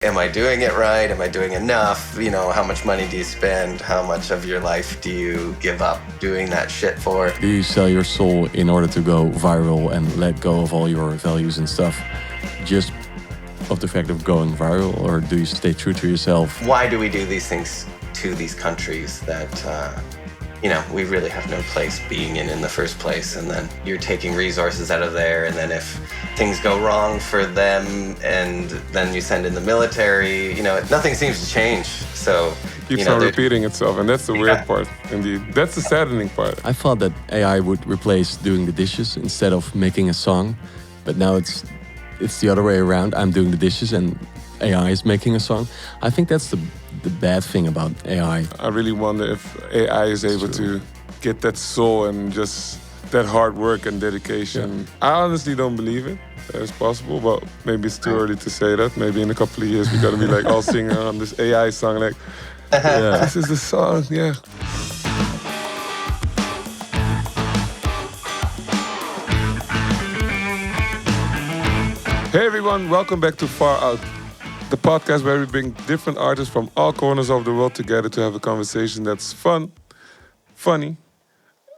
Am I doing it right? Am I doing enough? How much money do you spend? How much of your life do you give up doing that shit for? Do you sell your soul in order to go viral and let go of all your values and stuff just of the fact of going viral, or do you stay true to yourself? Why do we do these things to these countries that we really have no place being in the first place? And then you're taking resources out of there, and then if things go wrong for them, and then you send in the military, nothing seems to change. So keeps on repeating itself, and that's the weird part. Indeed, that's the saddening part. I thought that AI would replace doing the dishes instead of making a song, but now it's the other way around. I'm doing the dishes and AI is making a song. I think that's the bad thing about AI. I really wonder if AI is able to get that soul and just that hard work and dedication. Yeah. I honestly don't believe it. It's possible, but maybe it's too early to say that. Maybe in a couple of years we're gonna be like all singing on this AI song, like, this is the song, yeah. Hey everyone, welcome back to Far Out, the podcast where we bring different artists from all corners of the world together to have a conversation that's fun, funny,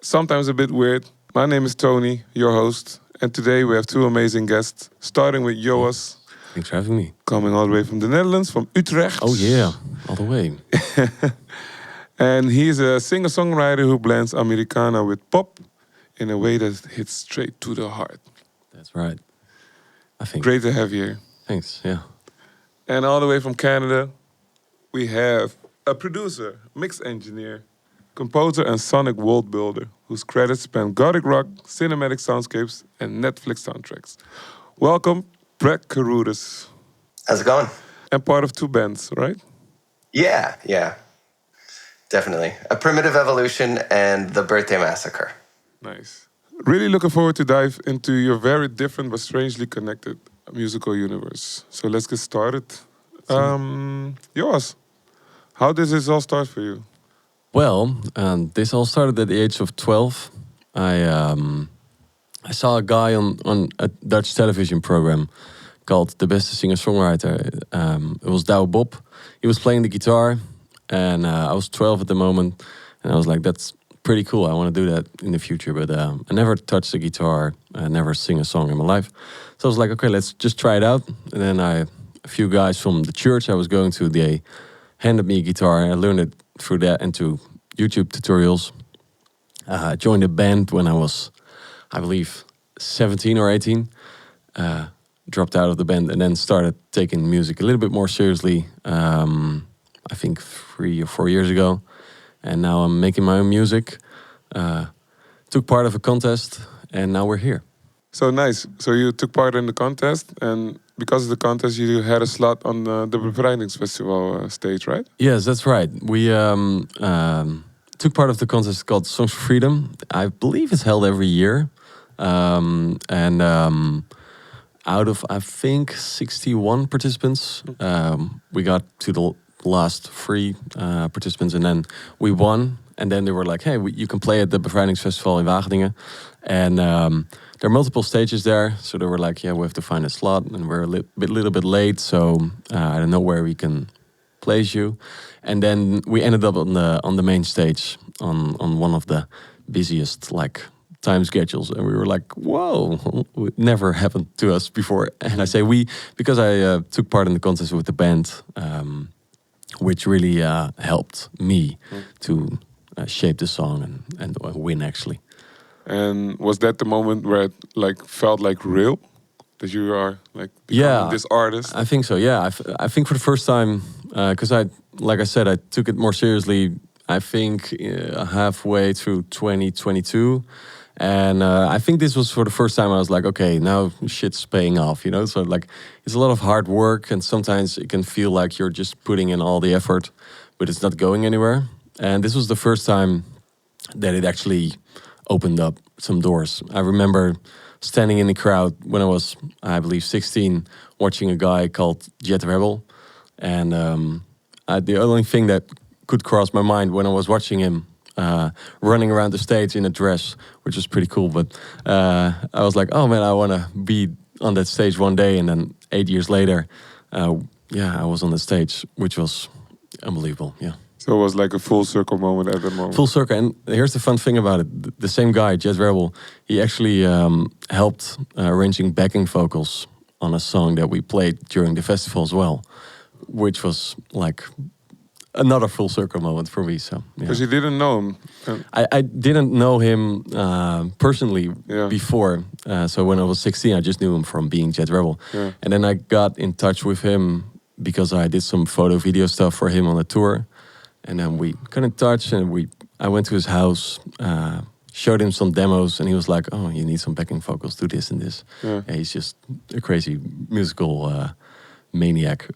sometimes a bit weird. My name is Tony, your host, and today we have two amazing guests, starting with Joash. Thanks for having me. Coming all the way from the Netherlands, from Utrecht. Oh yeah, all the way. And he's a singer-songwriter who blends Americana with pop in a way that hits straight to the heart. That's right. I think. Great to have you here. Thanks, yeah. And all the way from Canada, we have a producer, mix engineer, composer and sonic world builder whose credits span gothic rock, cinematic soundscapes and Netflix soundtracks. Welcome, Brett Carruthers. How's it going? And part of two bands, right? Yeah. Definitely. A Primitive Evolution and The Birthday Massacre. Nice. Really looking forward to dive into your very different but strangely connected musical universe. So let's get started. Joash, how did this all start for you? Well, this all started at the age of 12. I saw a guy on a Dutch television program called The Beste Singer-Songwriter. It was Douwe Bob. He was playing the guitar, and I was 12 at the moment. And I was like, that's pretty cool. I want to do that in the future. But I never touched the guitar. I never sing a song in my life. So I was like, okay, let's just try it out. And then a few guys from the church I was going to, they handed me a guitar, and I learned it through that and to YouTube tutorials. I joined a band when I was, I believe, 17 or 18. Dropped out of the band and then started taking music a little bit more seriously, I think 3 or 4 years ago. And now I'm making my own music. Took part of a contest and now we're here. So nice. So you took part in the contest, and because of the contest, you had a slot on the Bevrijdingsfestival stage, right? Yes, that's right. We took part of the contest called Songs for Freedom. I believe it's held every year. Out of, I think, 61 participants, we got to the last 3 participants, and then we won. And then they were like, hey, you can play at the Bevrijdingsfestival in Wageningen. And there are multiple stages there. So they were like, yeah, we have to find a slot. And we're a little bit late, so I don't know where we can place you. And then we ended up on the main stage on one of the busiest time schedules. And we were like, whoa, it never happened to us before. And I say we, because I took part in the contest with the band, which really helped me to shape the song and win, actually. And was that the moment where it felt like real? That you are becoming this artist? I think so, yeah. I think for the first time, because like I said, I took it more seriously, I think halfway through 2022. And I think this was for the first time I was like, okay, now shit's paying off, So it's a lot of hard work, and sometimes it can feel like you're just putting in all the effort, but it's not going anywhere. And this was the first time that it actually opened up some doors. I remember standing in the crowd when I was, I believe, 16, watching a guy called Jet Rebel. And the only thing that could cross my mind when I was watching him running around the stage in a dress, which was pretty cool. But I was like, oh man, I want to be on that stage one day. And then 8 years later, I was on the stage, which was unbelievable. Yeah. So it was like a full circle moment at the moment. Full circle. And here's the fun thing about it. The same guy, Jet Rebel, he actually helped arranging backing vocals on a song that we played during the festival as well, which was like another full circle moment for me. So because you didn't know him. I didn't know him personally before. So when I was 16, I just knew him from being Jet Rebel. Yeah. And then I got in touch with him because I did some photo video stuff for him on the tour. And then we got in touch, and I went to his house, showed him some demos, and he was like, "Oh, you need some backing vocals, do this and this." Yeah. He's just a crazy musical maniac.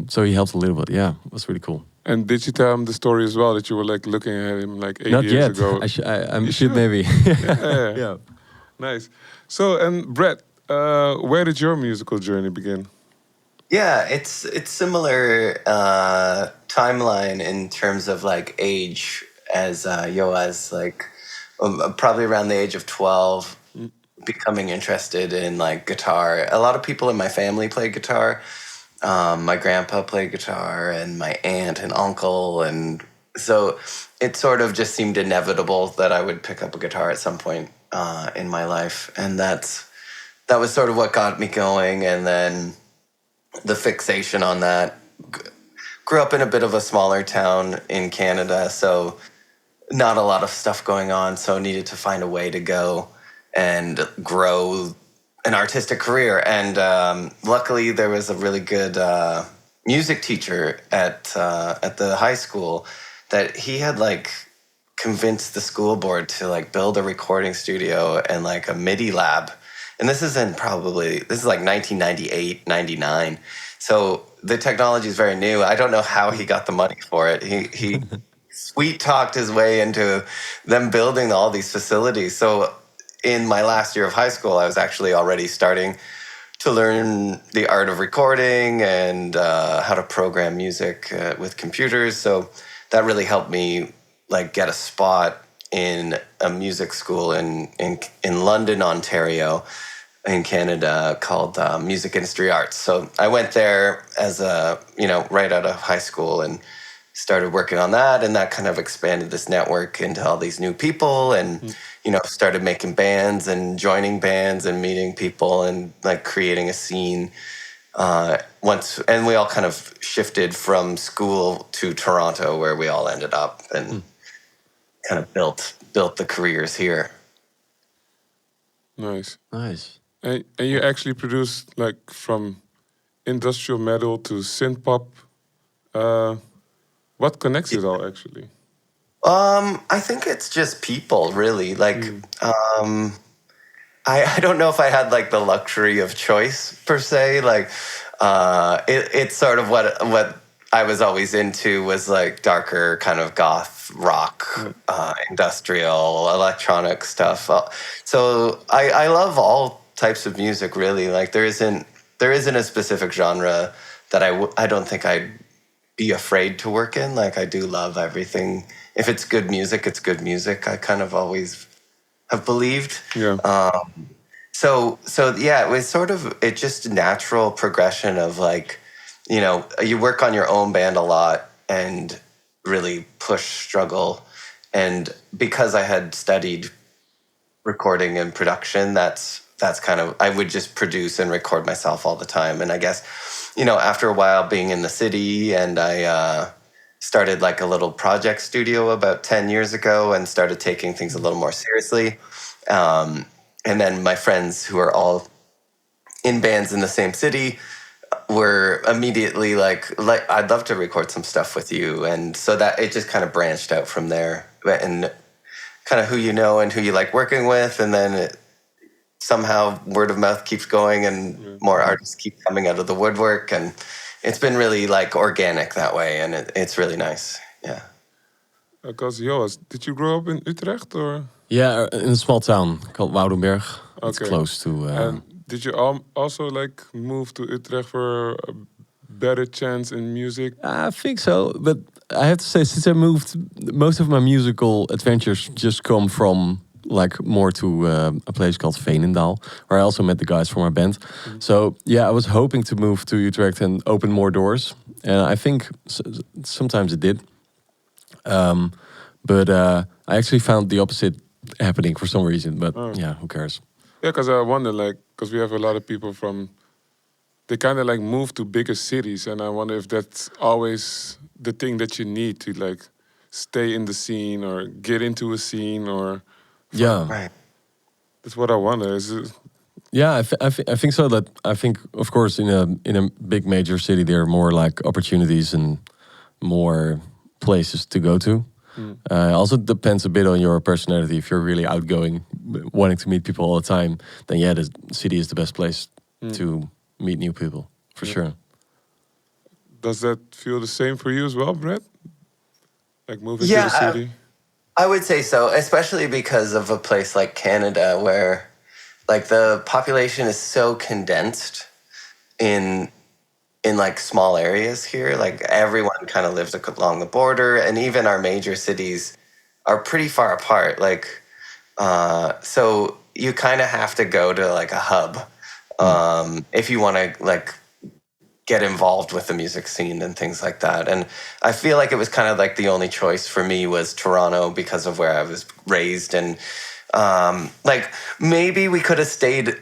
So he helped a little bit. Yeah, it was really cool. And did you tell him the story as well, that you were like looking at him like 8 Not years yet. ago? I should maybe. Yeah. Nice. So, and Brett, where did your musical journey begin? Yeah, it's similar timeline in terms of like age as Joash, like probably around the age of 12, becoming interested in like guitar. A lot of people in my family played guitar. My grandpa played guitar, and my aunt and uncle, and so it sort of just seemed inevitable that I would pick up a guitar at some point in my life, and that was sort of what got me going, and then the fixation on that. Grew up in a bit of a smaller town in Canada, so not a lot of stuff going on, so needed to find a way to go and grow an artistic career. And luckily there was a really good music teacher at the high school that he had like convinced the school board to like build a recording studio and like a MIDI lab. And this is like 1998, 99. So the technology is very new. I don't know how he got the money for it. He sweet talked his way into them building all these facilities. So in my last year of high school, I was actually already starting to learn the art of recording and how to program music with computers. So that really helped me like get a spot in a music school in London, Ontario, in Canada, called Music Industry Arts. So I went there as right out of high school and started working on that, and that kind of expanded this network into all these new people, and started making bands and joining bands and meeting people and like creating a scene. And we all kind of shifted from school to Toronto, where we all ended up, and kind of built the careers here. Nice. And you actually produced like from industrial metal to synth pop. What connects it all actually? I think it's just people, really. Like, I don't know if I had like the luxury of choice per se. Like, it's sort of what I was always into was like darker kind of goth rock, industrial, electronic stuff. So I love all types of music, really. Like there isn't a specific genre that I don't think I'd be afraid to work in. Like I do love everything. If it's good music, it's good music. I kind of always have believed. Yeah. So yeah, it was sort of just a natural progression of like, you work on your own band a lot and really struggle. And because I had studied recording and production, that's kind of, I would just produce and record myself all the time. And I guess, after a while being in the city, and I started like a little project studio about 10 years ago and started taking things a little more seriously. And then my friends who are all in bands in the same city were immediately like I'd love to record some stuff with you. And so that it just kind of branched out from there, and kind of who you know and who you like working with. And then somehow word of mouth keeps going, and more artists keep coming out of the woodwork. And it's been really like organic that way. And it's really nice. Yeah. Because Joash, did you grow up in Utrecht or? Yeah, in a small town called Woudenberg. It's close to... And did you also like move to Utrecht for a better chance in music? I think so, but I have to say, since I moved, most of my musical adventures just come from like more to a place called Veenendaal, where I also met the guys from our band. So yeah, I was hoping to move to Utrecht and open more doors, and I think sometimes it did. But I actually found the opposite happening for some reason. But yeah, who cares? Yeah, because I wonder, like, because we have a lot of people from, they kind of like move to bigger cities, and I wonder if that's always the thing that you need to like stay in the scene or get into a scene, or Yeah, Right. that's what I wonder. Is it, yeah, I think so. That I think, of course, in a big major city, there are more like opportunities and more places to go to. Also depends a bit on your personality. If you're really outgoing, wanting to meet people all the time, then yeah, the city is the best place to meet new people for sure. does that feel the same for you as well, Brett? Like moving to Yeah, the city? I would say so, especially because of a place like Canada where like the population is so condensed in like small areas here. Like everyone kind of lives along the border, and even our major cities are pretty far apart. Like, so you kind of have to go to like a hub if you want to like get involved with the music scene and things like that. And I feel like it was kind of like the only choice for me was Toronto because of where I was raised. And like maybe we could have stayed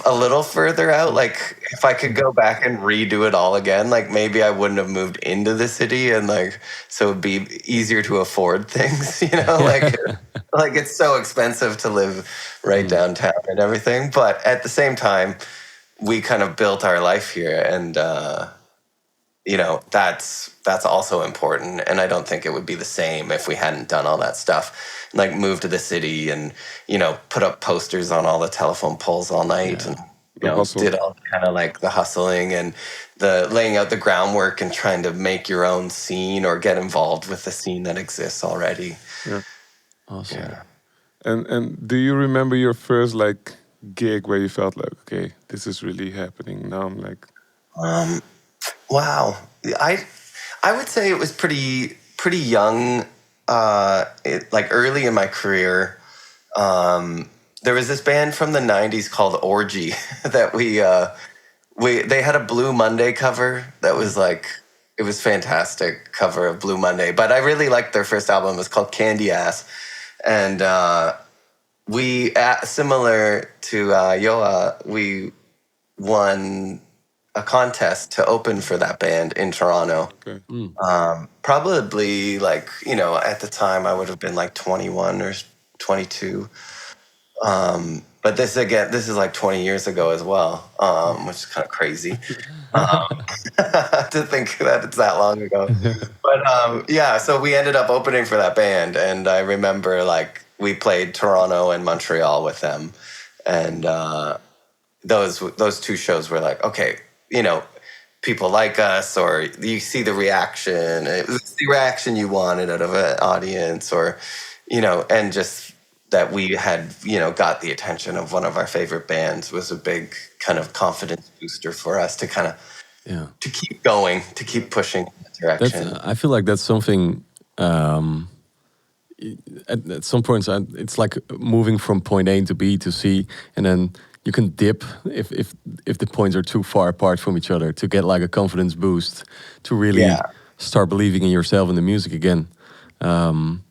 a little further out. Like if I could go back and redo it all again, like maybe I wouldn't have moved into the city, and like so it'd be easier to afford things, you know, like it's so expensive to live right downtown and everything. But at the same time, we kind of built our life here, and you know, that's also important. And I don't think it would be the same if we hadn't done all that stuff, like moved to the city and, you know, put up posters on all the telephone poles all night and, you know, did all kind of like the hustling and the laying out the groundwork and trying to make your own scene or get involved with the scene that exists already. Yeah. Awesome. Yeah. And do you remember your first like gig where you felt like, okay, this is really happening now? I'm like, Wow. I would say it was pretty young, like early in my career. There was this band from the 90s called Orgy that they had a Blue Monday cover that was like, it was fantastic cover of Blue Monday. But I really liked their first album. It was called Candy Ass. And we, similar to Yoa, we won a contest to open for that band in Toronto. okay. Probably like, you know, at the time I would have been like 21 or 22. But this is like 20 years ago as well, which is kind of crazy to think that it's that long ago. But yeah, so we ended up opening for that band, and I remember like we played Toronto and Montreal with them, and those two shows were like, okay, you know, people like us, or you see the reaction. It was the reaction you wanted out of an audience, or, you know, and just that we had, you know, got the attention of one of our favorite bands was a big kind of confidence booster for us to kind of to keep going, to keep pushing in that direction. I feel like that's something. At some points, it's like moving from point A to B to C, and then you can dip if the points are too far apart from each other to get like a confidence boost to really start believing in yourself and the music again.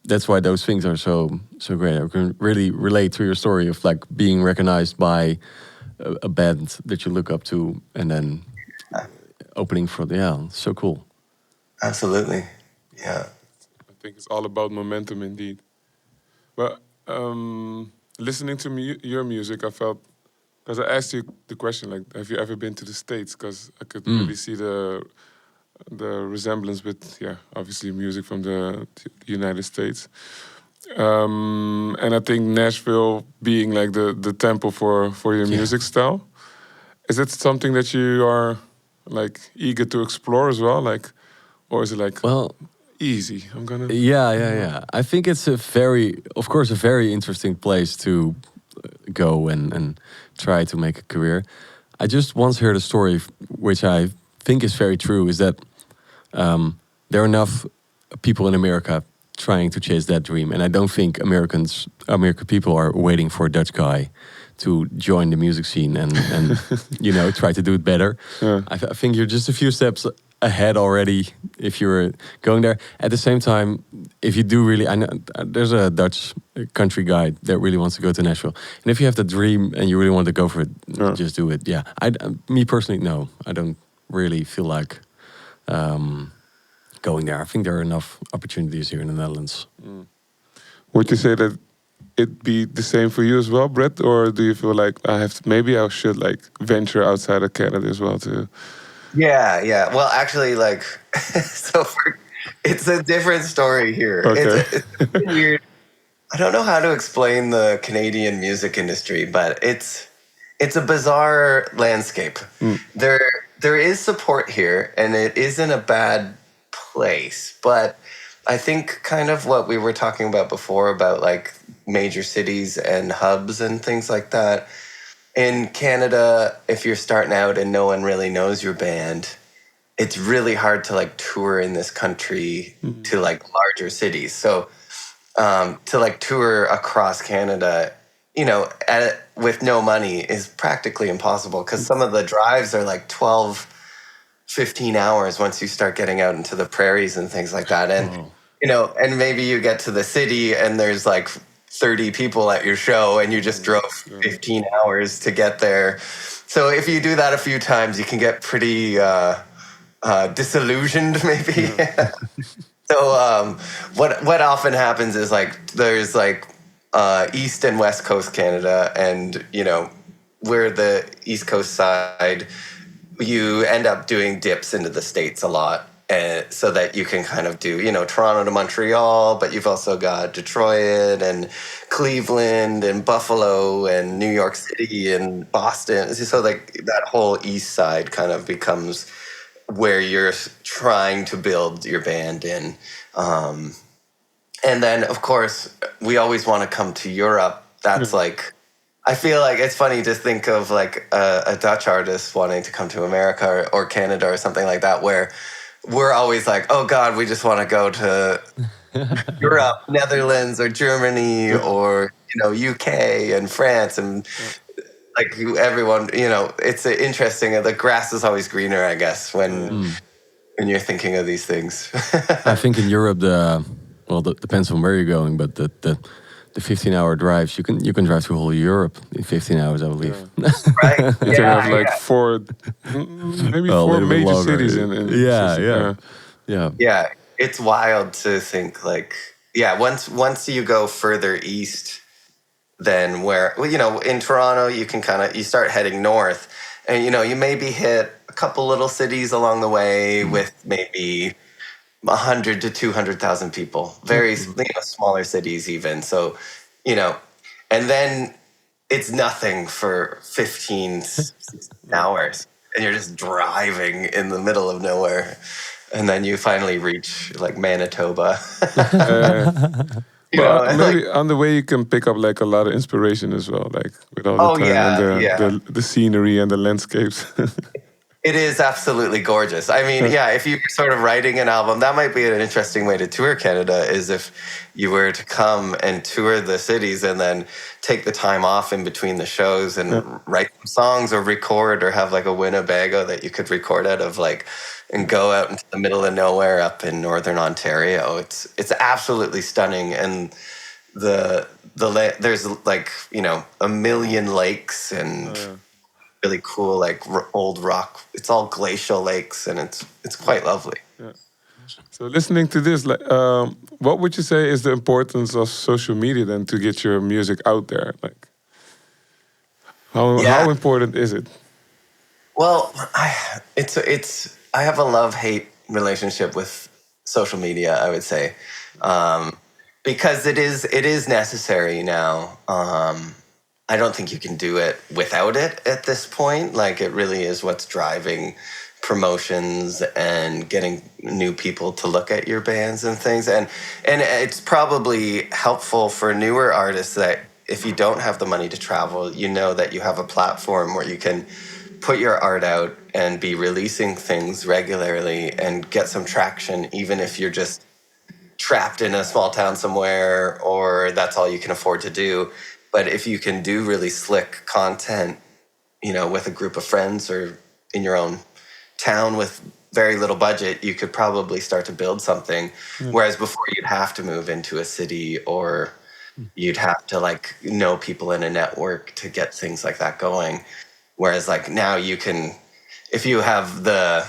That's why those things are so great. I can really relate to your story of like being recognized by a band that you look up to, and then opening for so cool. Absolutely, yeah. I think it's all about momentum indeed. But listening to your music, I felt, because I asked you the question, like, have you ever been to the States? Because I could really see the resemblance with, obviously music from the United States. And I think Nashville being like the temple for your music style. Is it something that you are like eager to explore as well? Like, or is it like, easy, I'm gonna... Yeah. I think it's a very interesting place to go and try to make a career. I just once heard a story, which I think is very true, is that there are enough people in America trying to chase that dream. And I don't think American people are waiting for a Dutch guy to join the music scene and try to do it better. Yeah. I think you're just a few steps ahead already if you're going there. At the same time, if you do really, I know there's a Dutch country guy that really wants to go to Nashville, and if you have the dream and you really want to go for it, just do it. Yeah, me personally, no, I don't really feel like going there. I think there are enough opportunities here in the Netherlands. Would you say that it be the same for you as well, Brett, or do you feel like maybe I should like venture outside of Canada as well too? Yeah. Well, actually, like, it's a different story here. Okay. It's weird. I don't know how to explain the Canadian music industry, but it's a bizarre landscape. There is support here, and it isn't a bad place. But I think kind of what we were talking about before about like major cities and hubs and things like that. In Canada, if you're starting out and no one really knows your band, it's really hard to like tour in this country to like larger cities. So to like tour across Canada, with no money is practically impossible because some of the drives are like 12, 15 hours once you start getting out into the prairies and things like that. And, and maybe you get to the city and there's like 30 people at your show and you just drove 15 hours to get there. So if you do that a few times, you can get pretty disillusioned maybe. So what often happens is like there's like East and West Coast Canada, and we're the East Coast side. You end up doing dips into the States a lot. So that you can kind of do, Toronto to Montreal, but you've also got Detroit and Cleveland and Buffalo and New York City and Boston. So like that whole east side kind of becomes where you're trying to build your band in. And then, of course, we always want to come to Europe. That's like, I feel like it's funny to think of like a Dutch artist wanting to come to America or Canada or something like that, where we're always like, oh God, we just want to go to Europe, Netherlands, or Germany, or UK and France, and like everyone, it's interesting. The grass is always greener, I guess, when you're thinking of these things. I think in Europe, depends on where you're going, but the 15-hour drives, you can drive through whole Europe in 15 hours, I believe. Right? You can have like four major longer. cities in Yeah. It's wild to think like, once you go further east than where, in Toronto, you can you start heading north and, you maybe hit a couple little cities along the way with maybe 100 to 200,000 people, very smaller cities even. So, and then it's nothing for 15, 16 hours and you're just driving in the middle of nowhere. And then you finally reach like Manitoba. Maybe on the way you can pick up like a lot of inspiration as well, like with all the time and the scenery and the landscapes. It is absolutely gorgeous. I mean, if you're sort of writing an album, that might be an interesting way to tour Canada, is if you were to come and tour the cities and then take the time off in between the shows and write some songs or record, or have like a Winnebago that you could record out of, like, and go out into the middle of nowhere up in northern Ontario. It's absolutely stunning. And there's like, a million lakes and really cool, like old rock. It's all glacial lakes, and it's quite lovely. Yeah. So listening to this, like, what would you say is the importance of social media then to get your music out there? Like, how important is it? Well, I have a love-hate relationship with social media, I would say, because it is necessary now. I don't think you can do it without it at this point. Like, it really is what's driving promotions and getting new people to look at your bands and things. And it's probably helpful for newer artists that if you don't have the money to travel, that you have a platform where you can put your art out and be releasing things regularly and get some traction, even if you're just trapped in a small town somewhere, or that's all you can afford to do. But if you can do really slick content, with a group of friends or in your own town with very little budget, you could probably start to build something. Whereas before, you'd have to move into a city, or you'd have to like know people in a network to get things like that going. Whereas like now you can, if you have the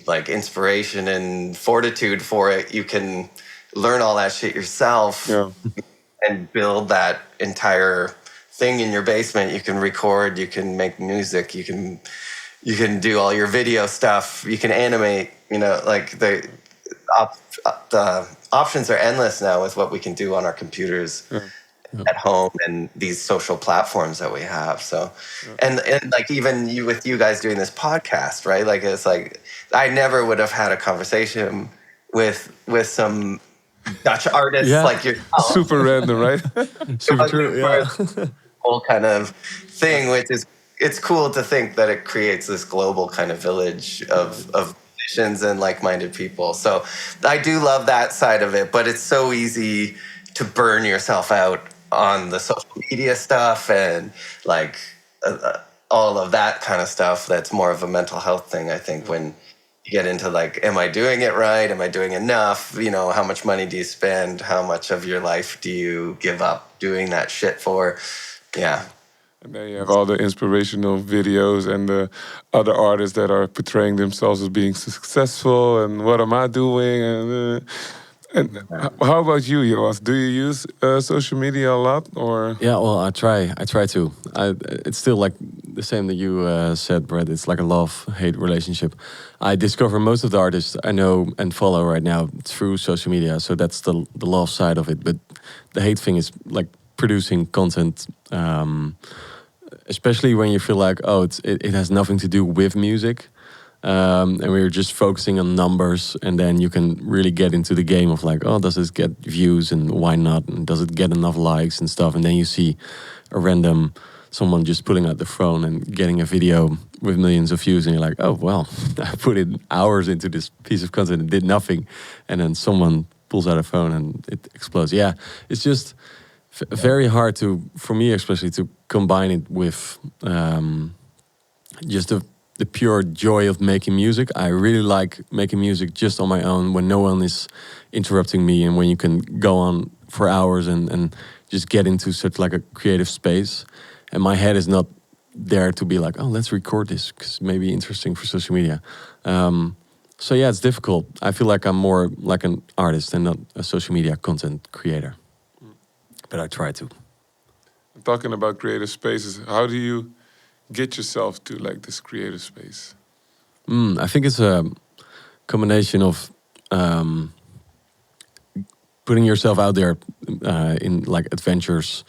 like inspiration and fortitude for it, you can learn all that shit yourself and build that entire thing in your basement. You can record, you can make music, you can do all your video stuff, you can animate, like the options are endless now with what we can do on our computers at home and these social platforms that we have. So, and like even with you guys doing this podcast, right? Like it's like I never would have had a conversation with some Dutch artists like yourself. Super random, right? Super true. Yeah. Whole kind of thing, which is it's cool to think that it creates this global kind of village of musicians and like-minded people. So I do love that side of it, but it's so easy to burn yourself out on the social media stuff and like all of that kind of stuff. That's more of a mental health thing, I think, when you get into like, am I doing it right? Am I doing enough? How much money do you spend? How much of your life do you give up doing that shit for? Yeah. And then you have all the inspirational videos and the other artists that are portraying themselves as being successful and what am I doing? And how about you, Joash? Do you use social media a lot, or? Yeah, well, I try to. It's still like the same that you said, Brett. It's like a love-hate relationship. I discover most of the artists I know and follow right now through social media, so that's the love side of it. But the hate thing is like producing content, especially when you feel like, it has nothing to do with music. And we're just focusing on numbers, and then you can really get into the game of like, does this get views and why not? And does it get enough likes and stuff? And then you see a random someone just pulling out the phone and getting a video with millions of views, and you're like, oh, well, I put in hours into this piece of content and did nothing. And then someone pulls out a phone and it explodes. Yeah, it's just very hard for me especially, to combine it with just the pure joy of making music. I really like making music just on my own when no one is interrupting me, and when you can go on for hours and just get into such like a creative space. And my head is not there to be like, let's record this because it may be interesting for social media. So yeah, it's difficult. I feel like I'm more like an artist and not a social media content creator. But I try to. Talking about creative spaces, how do you get yourself to like this creative space? I think it's a combination of putting yourself out there in like adventures.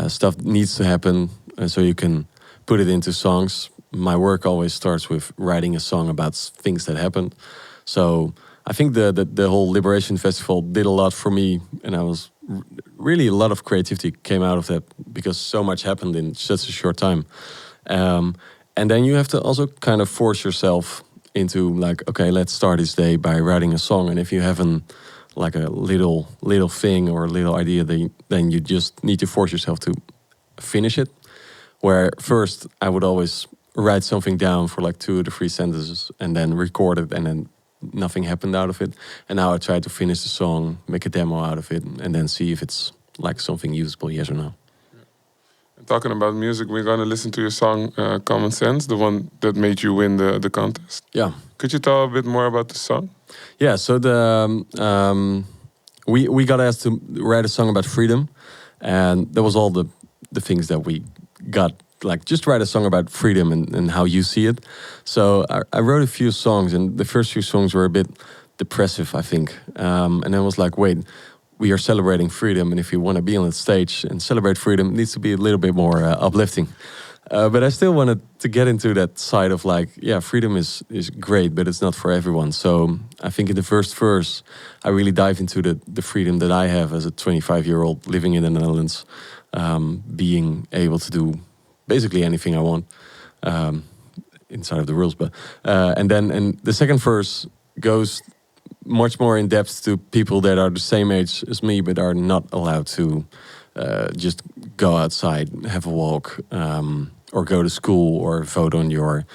Stuff needs to happen so you can put it into songs. My work always starts with writing a song about things that happened. So I think the whole Liberation Festival did a lot for me, and I was really a lot of creativity came out of that because so much happened in such a short time. And then you have to also kind of force yourself into like, okay, let's start this day by writing a song. And if you haven't like a little thing or a little idea, then you just need to force yourself to finish it. Where first I would always write something down for like 2 to 3 sentences and then record it, and then nothing happened out of it. And now I try to finish the song, make a demo out of it, and then see if it's like something usable, yes or no. Talking about music, we're going to listen to your song Common Sense, the one that made you win the contest. Yeah. Could you tell a bit more about the song? Yeah, so we got asked to write a song about freedom, and that was all the things that we got, like just write a song about freedom and how you see it. So I wrote a few songs, and the first few songs were a bit depressive, I think. And then I was like, wait, we are celebrating freedom, and if you want to be on the stage and celebrate freedom, it needs to be a little bit more uplifting. But I still wanted to get into that side of like, yeah, freedom is great, but it's not for everyone. So I think in the first verse, I really dive into the freedom that I have as a 25-year-old living in the Netherlands, being able to do basically anything I want inside of the rules. But and then the second verse goes much more in depth to people that are the same age as me, but are not allowed to just go outside, have a walk, or go to school, or vote on your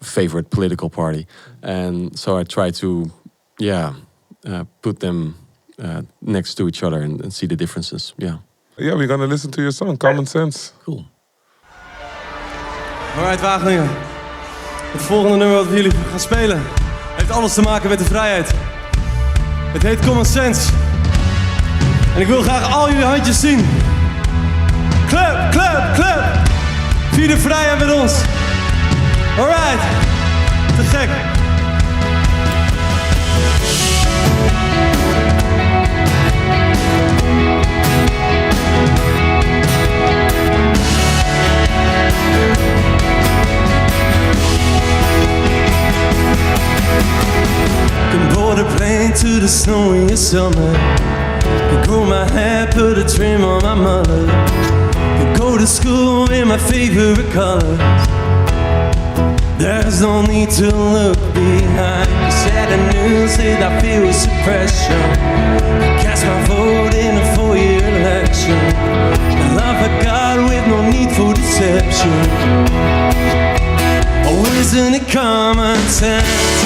favorite political party. And so I try to, put them next to each other and see the differences. Yeah. Yeah, we're gonna listen to your song, Common Sense. Cool. Alright, Wageningen. Het volgende nummer wat we jullie gaan spelen heeft alles te maken met de vrijheid. Het heet Common Sense. En ik wil graag al jullie handjes zien. Clap, clap, clap. Vier de vrijheid met ons. Alright. Te gek. Can board a plane to the snowy summer. Can grow my hair, put a trim on my mullet. Can go to school in my favorite colors. There's no need to look behind. Sad the news that I feel suppression. Cast my vote in a 4-year election. The love of God with no need for deception. Oh, isn't it common sense?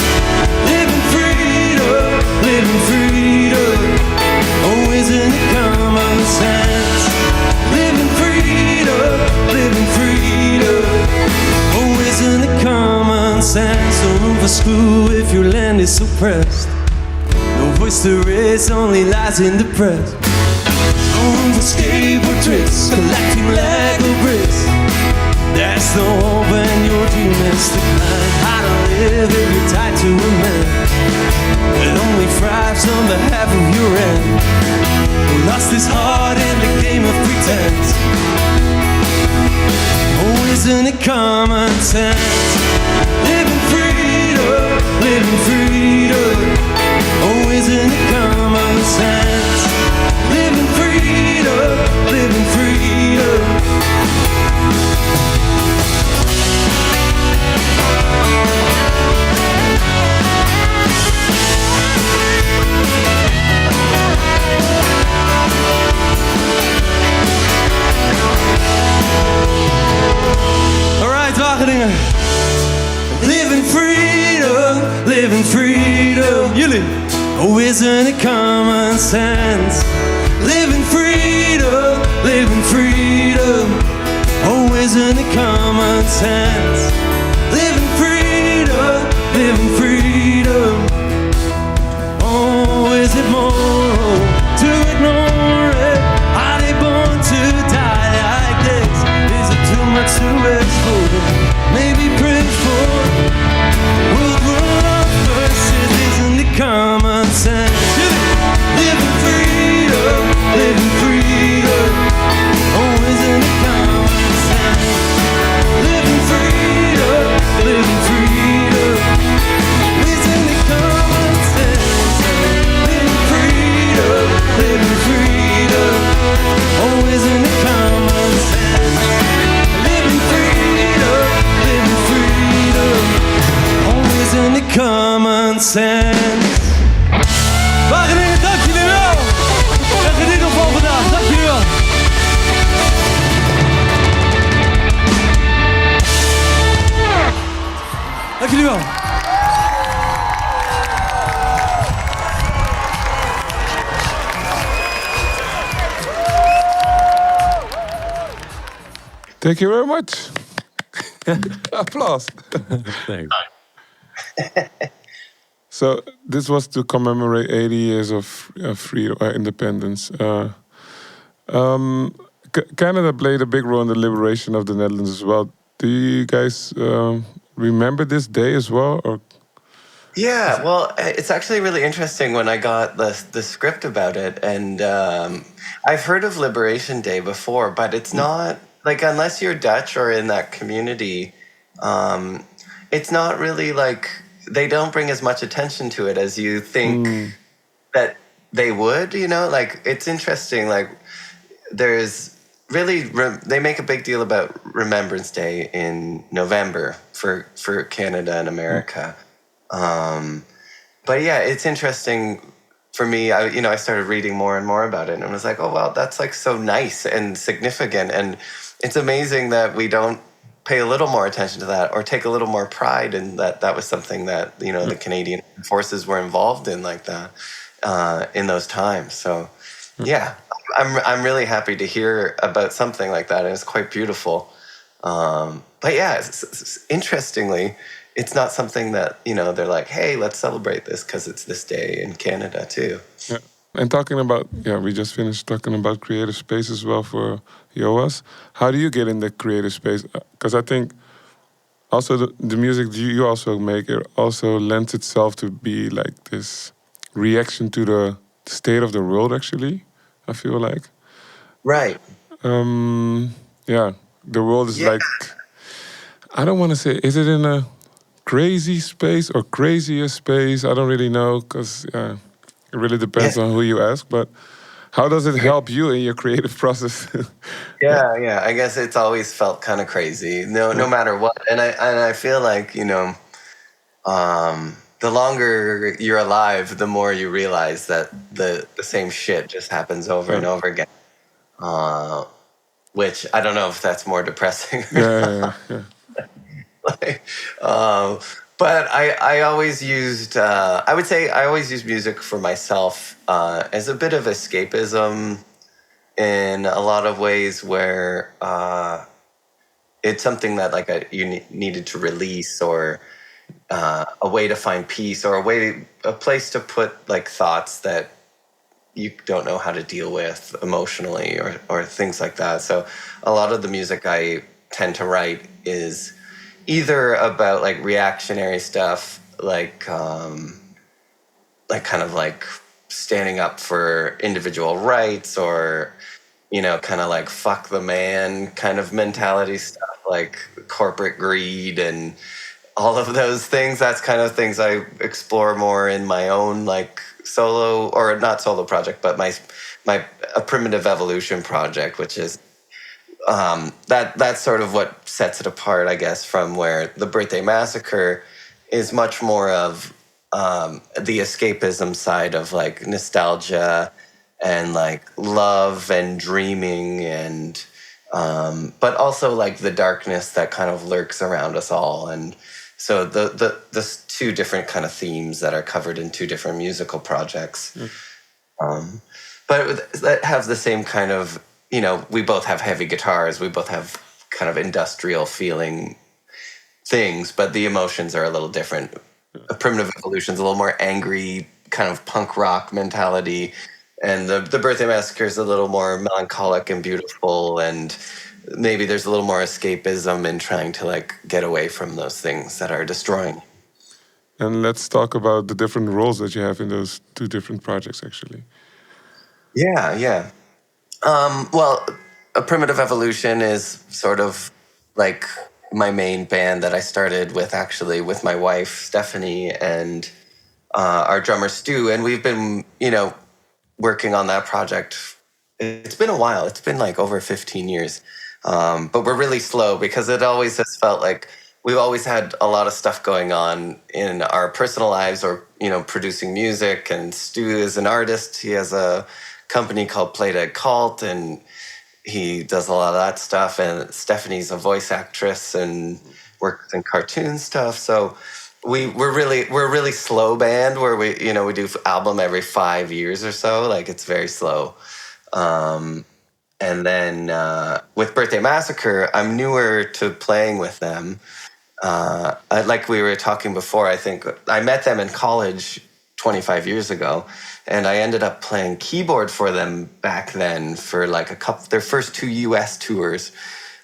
Living freedom, living freedom. Oh, isn't it common sense? Living freedom, living freedom. Oh, isn't it common sense? Don't move for school if your land is suppressed. No voice to raise, only lies in the press. No room for skateboard tricks, collecting Lego bricks. There's no hope when your dream is declined. How to live if you're tied to a man that only thrives on behalf of your end, who lost his heart in the game of pretense. Oh, isn't it common sense? Living freedom, living freedom. Oh, isn't it common sense? Living freedom, living freedom. Alright, Wageningen. Living freedom, living freedom. Jullie. Oh, isn't it common sense? Living freedom, living freedom. Oh, isn't it common sense? Living freedom, living freedom. Oh, is it moral to ignore it? Are they born to die like this? Is it too much to explore? Maybe pray for world war versus isn't it common sense? Living freedom, living freedom. Oh, isn't it common sense? Living freedom, living freedom. Isn't it common sense? Living freedom, living freedom. Oh, isn't it common sense? Living freedom, living freedom. Oh, isn't it common sense? Wageningen, dank jullie wel. En geniet nog van vandaag. Dank jullie wel. Dank jullie wel. Thank you very much. Applause. Thanks. So this was to commemorate 80 years of freedom, independence. Canada played a big role in the liberation of the Netherlands as well. Do you guys remember this day as well? Or? Yeah, well, it's actually really interesting when I got the script about it, and I've heard of Liberation Day before, but it's not like, unless you're Dutch or in that community, it's not really like, they don't bring as much attention to it as you think that they would, you know? Like, it's interesting, like, there's really, they make a big deal about Remembrance Day in November for Canada and America. But yeah, it's interesting for me. I started reading more and more about it, and was like, oh wow, that's like so nice and significant, and it's amazing that we don't pay a little more attention to that or take a little more pride in that. That was something that the Canadian forces were involved in like that in those times. So yeah, I'm really happy to hear about something like that, and it's quite beautiful. But yeah, interestingly, it's not something that they're like, hey, let's celebrate this because it's this day in Canada too. Yeah. And talking about, we just finished talking about creative space as well for Joash. How do you get in the creative space? Because I think also the music you also make, it also lends itself to be like this reaction to the state of the world, actually, I feel like. Right. Yeah, the world is Yeah. like, I don't want to say, is it in a crazy space or crazier space? I don't really know, because it really depends on who you ask. But how does it help you in your creative process? Yeah. I guess it's always felt kind of crazy, no matter what. And I feel like the longer you're alive, the more you realize that the same shit just happens over and over again. Which I don't know if that's more depressing. Yeah. Like, but I always used, I would say I always used music for myself as a bit of escapism in a lot of ways where it's something that like you needed to release, or a way to find peace, or a place to put like thoughts that you don't know how to deal with emotionally, or things like that. So a lot of the music I tend to write is either about like reactionary stuff, like kind of like standing up for individual rights, or kind of like fuck the man kind of mentality stuff, like corporate greed and all of those things. That's kind of things I explore more in my own like solo, or not solo project, but my a primitive evolution project, which is that's sort of what sets it apart, I guess, from where the Birthday Massacre is much more of the escapism side of like nostalgia and like love and dreaming, and but also like the darkness that kind of lurks around us all. And so the two different kind of themes that are covered in two different musical projects, but that have the same kind of, we both have heavy guitars, we both have kind of industrial feeling things, but the emotions are a little different. A Primitive Evolution's a little more angry, kind of punk rock mentality, and the Birthday Massacre is a little more melancholic and beautiful, and maybe there's a little more escapism in trying to like get away from those things that are destroying. And let's talk about the different roles that you have in those two different projects, actually. Yeah. Well, A Primitive Evolution is sort of like my main band that I started with, actually, with my wife, Stephanie, and our drummer, Stu. And we've been, working on that project. It's been a while. It's been like over 15 years. But we're really slow because it always has felt like we've always had a lot of stuff going on in our personal lives, or, producing music. And Stu is an artist. He has a company called Play Dead Cult, and he does a lot of that stuff. And Stephanie's a voice actress and works in cartoon stuff. So we're a really slow band where we do album every 5 years or so. Like, it's very slow. And then with Birthday Massacre, I'm newer to playing with them. Like we were talking before, I think I met them in college 25 years ago, and I ended up playing keyboard for them back then for like their first 2 US tours.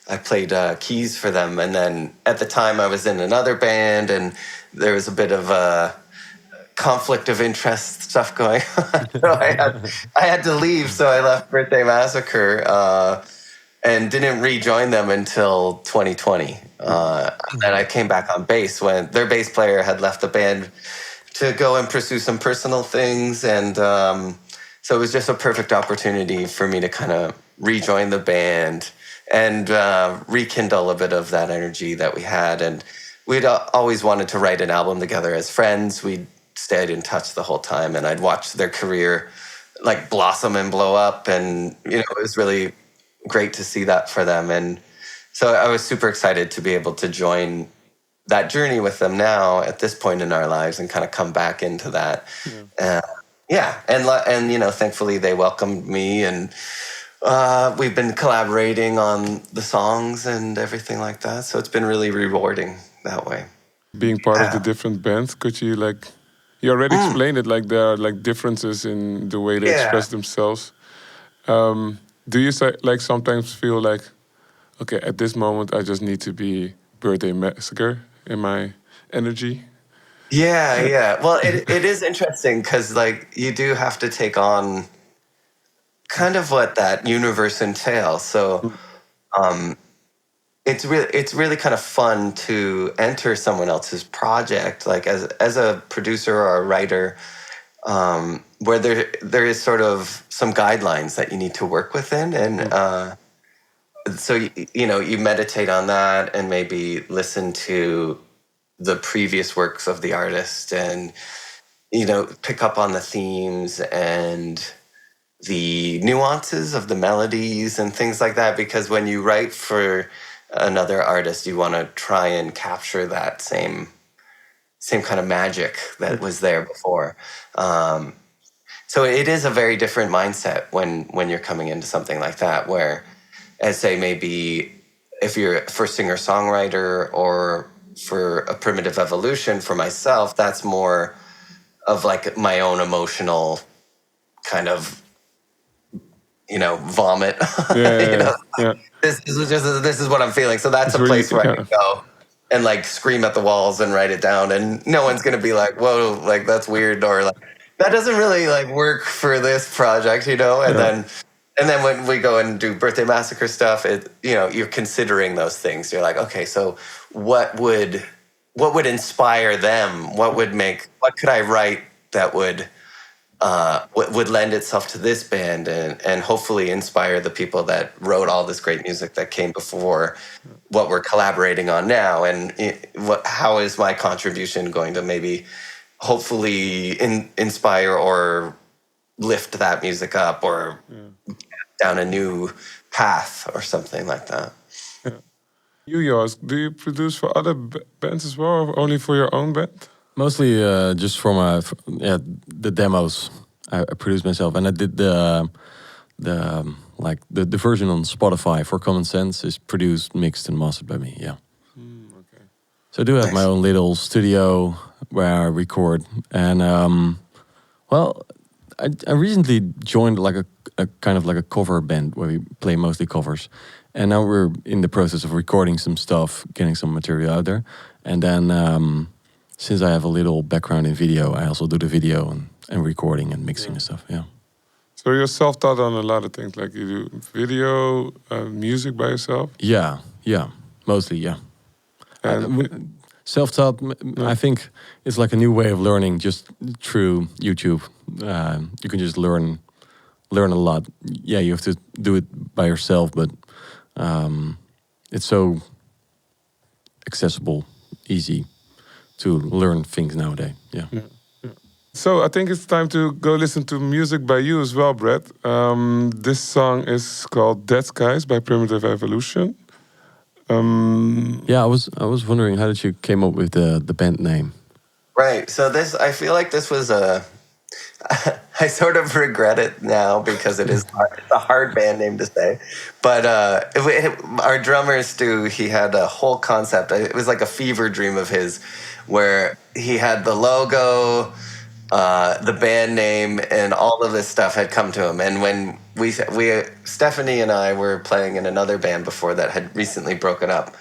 I played keys for them, and then at the time I was in another band, and there was a bit of a conflict of interest stuff going on. So I had to leave, so I left Birthday Massacre and didn't rejoin them until 2020. And I came back on bass when their bass player had left the band to go and pursue some personal things. And so it was just a perfect opportunity for me to kind of rejoin the band and rekindle a bit of that energy that we had. And we'd always wanted to write an album together as friends. We'd stayed in touch the whole time, and I'd watch their career like blossom and blow up, and it was really great to see that for them. And so I was super excited to be able to join that journey with them now at this point in our lives and kind of come back into that. And thankfully they welcomed me, and we've been collaborating on the songs and everything like that. So it's been really rewarding that way. Being part of the different bands, could you you already explained it, like there are like differences in the way they express themselves. Do you sometimes feel like, okay, at this moment I just need to be Birthday Massacre in my energy? Yeah. Well, it is interesting because like you do have to take on kind of what that universe entails. So it's really kind of fun to enter someone else's project, like as a producer or a writer, where there is sort of some guidelines that you need to work within, and so you meditate on that and maybe listen to the previous works of the artist, and pick up on the themes and the nuances of the melodies and things like that, because when you write for another artist, you want to try and capture that same kind of magic that was there before. So it is a very different mindset when you're coming into something like that, where, as say, maybe if you're for singer-songwriter or for a Primitive Evolution, for myself, that's more of like my own emotional kind of vomit. This is what I'm feeling. So that's a place where I can go and like scream at the walls and write it down, and no one's gonna be like, whoa, like that's weird, or like that doesn't really like work for this project, and then when we go and do Birthday Massacre stuff, you're considering those things. You're like, okay, so what would inspire them? What could I write that would lend itself to this band and hopefully inspire the people that wrote all this great music that came before what we're collaborating on now, and how is my contribution going to maybe hopefully inspire or lift that music up or down a new path or something like that. You, Josh, do you produce for other bands as well, or only for your own band? Mostly just for the demos. I produced myself, and I did the version on Spotify for Common Sense is produced, mixed, and mastered by me. Yeah. Okay. So I do have my own little studio where I record, and I recently joined like a kind of like a cover band where we play mostly covers, and now we're in the process of recording some stuff, getting some material out there, and then. Since I have a little background in video, I also do the video and recording and mixing and stuff. Yeah. So you're self-taught on a lot of things, like you do video, music by yourself. Yeah, mostly, yeah. And self-taught, I think, is like a new way of learning just through YouTube. You can just learn a lot. Yeah, you have to do it by yourself, but it's so accessible, easy to learn things nowadays. Yeah. So I think it's time to go listen to music by you as well, Brett. This song is called Dead Skies by Primitive Evolution. I was wondering, how did you came up with the band name? Right. So I feel like this was I sort of regret it now because it's a hard band name to say. But our drummer, Stu, he had a whole concept. It was like a fever dream of his where he had the logo, the band name, and all of this stuff had come to him. And when Stephanie and I were playing in another band before that had recently broken up.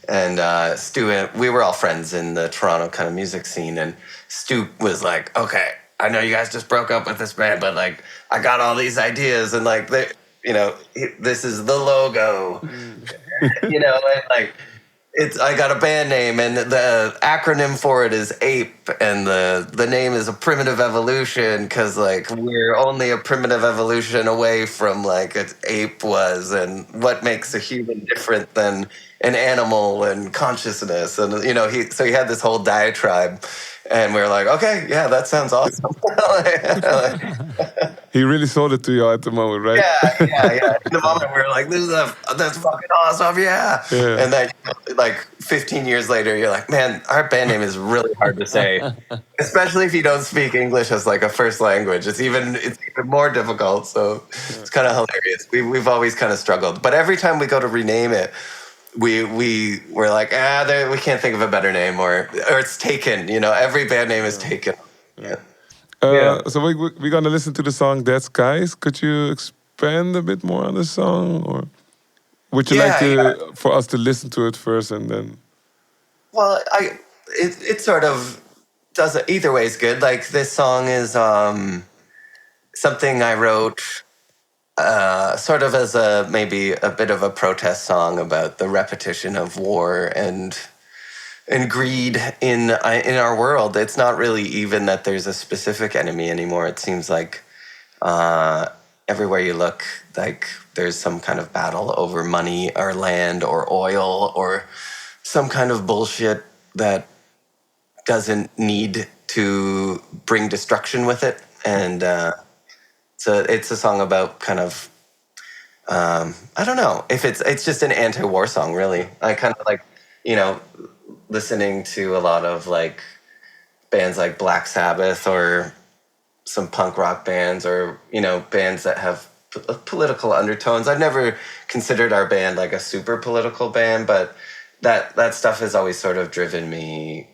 And Stu, we were all friends in the Toronto kind of music scene. And Stu was like, okay, I know you guys just broke up with this band, but like, I got all these ideas, and like, this is the logo, and like, I got a band name, and the acronym for it is APE, and the name is a primitive evolution because like we're only a primitive evolution away from like an ape was, and what makes a human different than an animal and consciousness, and he had this whole diatribe, and we were like, okay, yeah, that sounds awesome. He really sold it to you at the moment, right? Yeah. In the moment, we were like, that's fucking awesome, yeah. Yeah. And then, like, 15 years later, you're like, man, our band name is really hard to say, especially if you don't speak English as like a first language. It's even more difficult. So it's kind of hilarious. We've always kind of struggled, but every time we go to rename it, we're like, we can't think of a better name, or it's taken. Every band name is taken. Yeah. So we're gonna listen to the song "Dead Skies." Could you expand a bit more on the song, or would you like for us to listen to it first and then? Well, it sort of does it either way is good. Like this song is something I wrote sort of as maybe a bit of a protest song about the repetition of war and greed in our world. It's not really even that there's a specific enemy anymore. It seems like everywhere you look, like there's some kind of battle over money or land or oil or some kind of bullshit that doesn't need to bring destruction with it. And so it's a song about kind of I don't know if it's just an anti-war song, really. I kind of like listening to a lot of like bands like Black Sabbath or some punk rock bands, or bands that have political undertones. I've never considered our band like a super political band, but that stuff has always sort of driven me.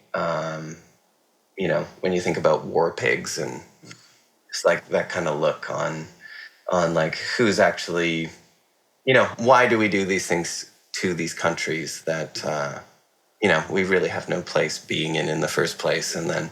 When you think about war pigs and just like that kind of look on like who's actually, why do we do these things to these countries that we really have no place being in the first place, and then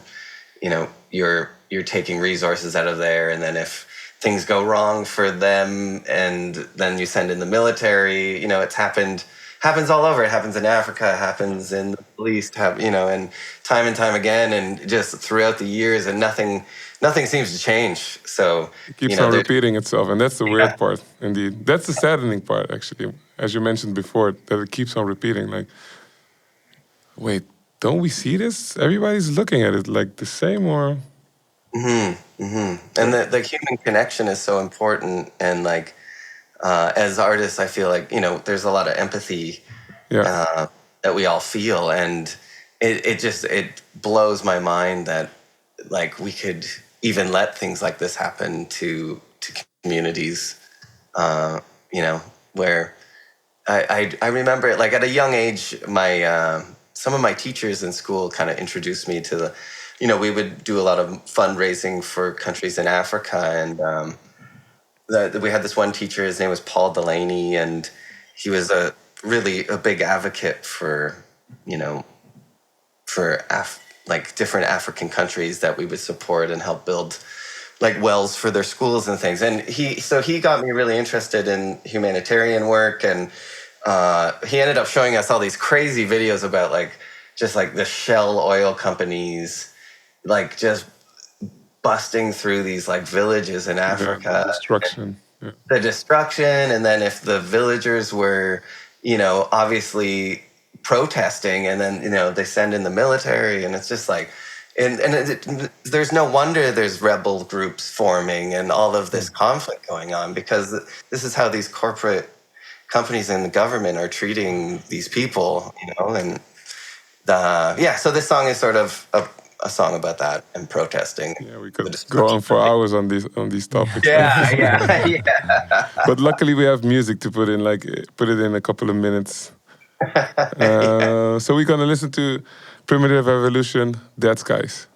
you're taking resources out of there, and then if things go wrong for them, and then you send in the military. It's happens all over. It happens in Africa, it happens in the Middle East, and time again, and just throughout the years, and nothing seems to change. So it keeps on repeating itself, and that's the weird part, indeed. That's the saddening part, actually, as you mentioned before, that it keeps on repeating. Like, wait, don't we see this? Everybody's looking at it like the same, or? And the human connection is so important, and like as artists, I feel like there's a lot of empathy that we all feel, and it blows my mind that like we could even let things like this happen to communities, where I remember like at a young age, some of my teachers in school kind of introduced me to we would do a lot of fundraising for countries in Africa, and we had this one teacher, his name was Paul Delaney, and he was really a big advocate for like different African countries that we would support and help build like wells for their schools and things. And he got me really interested in humanitarian work, and he ended up showing us all these crazy videos about like just like the Shell oil companies like just busting through these like villages in Africa. The destruction. Yeah. The destruction, and then if the villagers were, obviously protesting, and then they send in the military, and it's just like, and there's no wonder there's rebel groups forming and all of this conflict going on, because this is how these corporate companies and the government are treating these people, and so this song is sort of a song about that and protesting. Yeah, we could go on for hours on these topics. Yeah. But luckily we have music to put it in a couple of minutes. So we're gonna listen to Primitive Evolution, Dead Skies.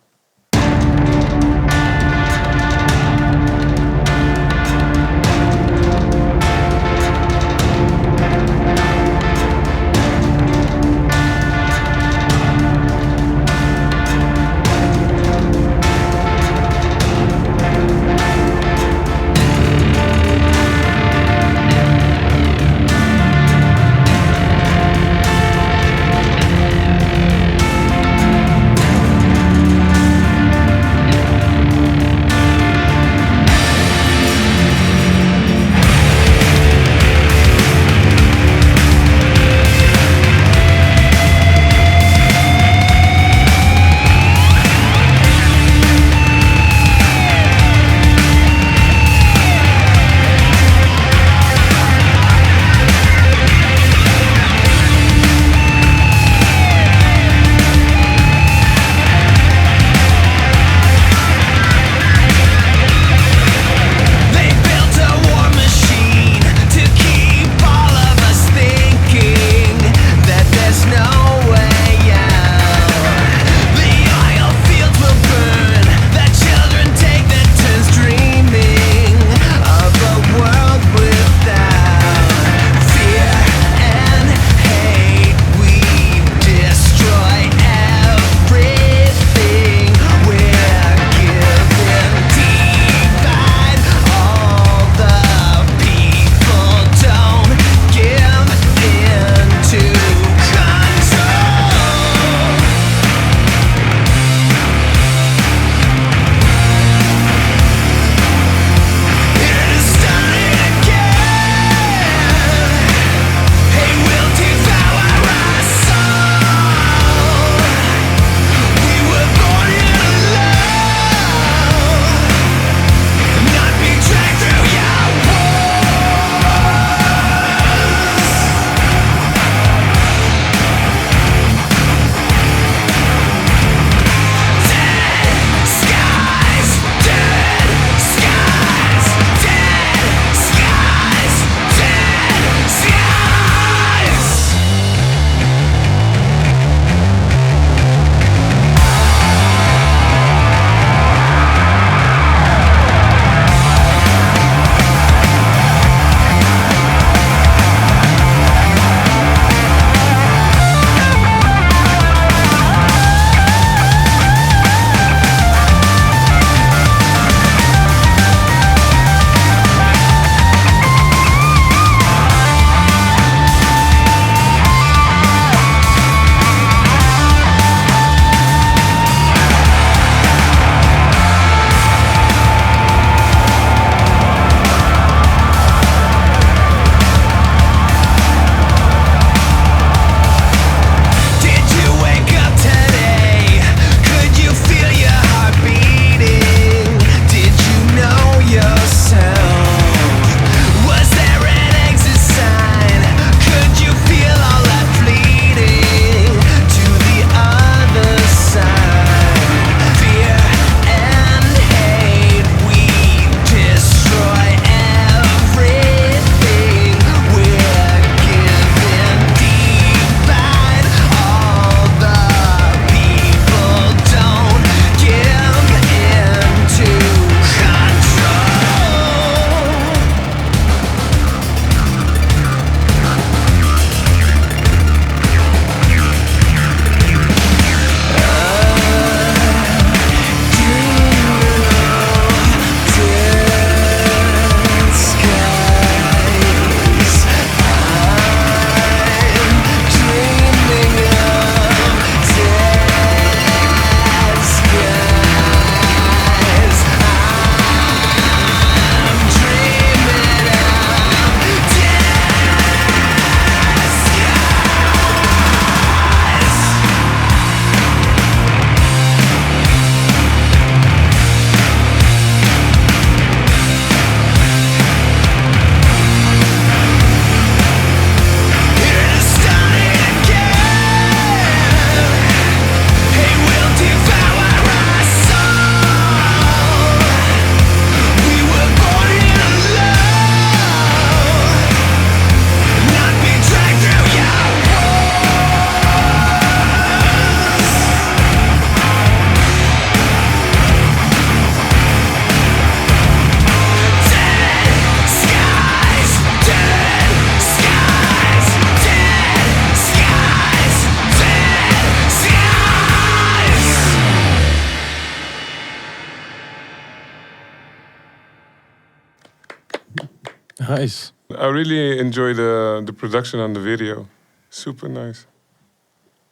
Nice. I really enjoy the production on the video. Super nice.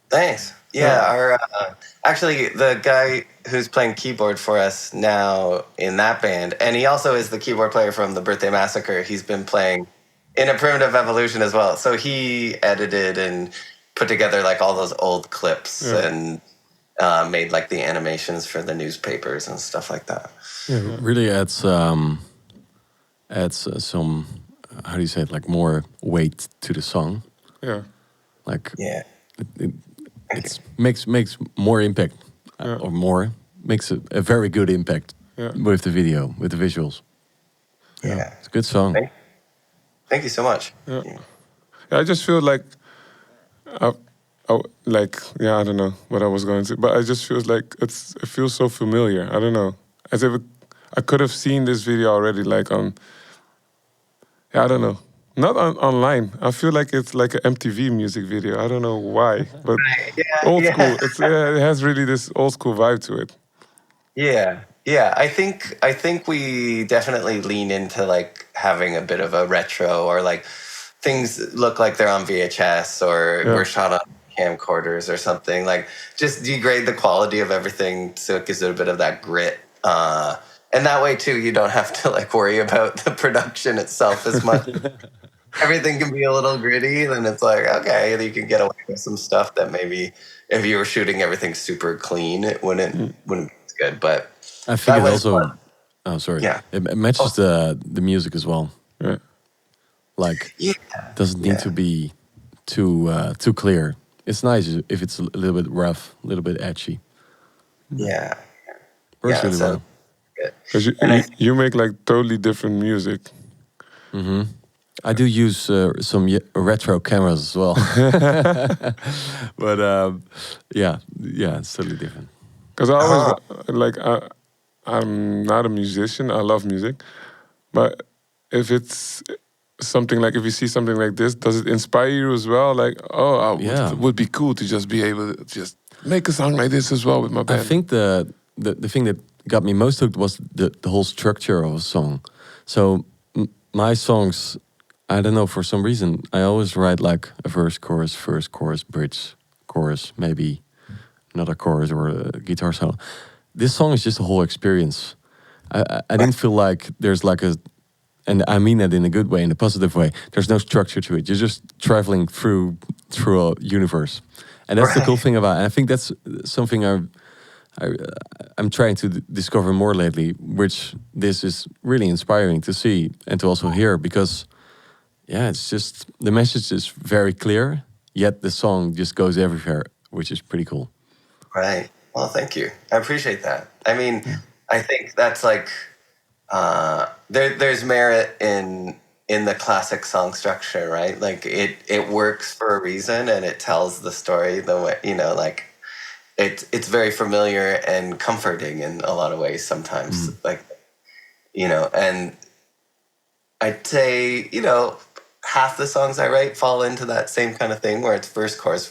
Thanks. Yeah, our actually the guy who's playing keyboard for us now in that band, and he also is the keyboard player from the Birthday Massacre. He's been playing in a Primitive Evolution as well. So he edited and put together like all those old clips and made like the animations for the newspapers and stuff like that. Yeah, really adds some how do you say it, like more weight to the song. Yeah. Like Yeah. it makes more impact or more makes a very good impact with the video, with the visuals. Yeah. It's a good song. Thank you so much. Yeah. I just feel like, I don't know what I was going to, but I just feels like it feels so familiar. I don't know, as if I could have seen this video already, like on. I don't know, not online. I feel like it's like an MTV music video. I don't know why, but old school. It has really this old school vibe to it. Yeah. I think we definitely lean into like having a bit of a retro, or like things look like they're on VHS or were shot on camcorders or something. Like just degrade the quality of everything so it gives it a bit of that grit. And that way too, you don't have to like worry about the production itself as much. Everything can be a little gritty, then it's like, okay, you can get away with some stuff that maybe if you were shooting everything super clean, it wouldn't be as good. But I think it also fun. Oh, sorry. Yeah. It matches the music as well. Yeah. Like doesn't need to be too clear. It's nice if it's a little bit rough, a little bit edgy. Yeah. Works really well. Because you make like totally different music. Mm-hmm. I do use some retro cameras as well. But it's totally different. Because I always I'm not a musician. I love music, but if it's something like, if you see something like this, does it inspire you as well? Like, it would be cool to just be able to just make a song like this as well with my band. I think the thing that got me most hooked was the whole structure of a song. So my songs, I don't know, for some reason, I always write like a verse, chorus, bridge, chorus, maybe another chorus or a guitar solo. This song is just a whole experience. I didn't feel like there's like and I mean that in a good way, in a positive way. There's no structure to it. You're just traveling through a universe. And that's the cool thing about it. And I think that's something I'm trying to discover more lately, which this is really inspiring to see and to also hear, because it's just, the message is very clear, yet the song just goes everywhere, which is pretty cool. Right. Well, thank you. I appreciate that. I mean, I think that's like, there's merit in the classic song structure, right? Like it works for a reason, and it tells the story the way, like it's very familiar and comforting in a lot of ways sometimes. Like, and I'd say, half the songs I write fall into that same kind of thing where it's verse, chorus,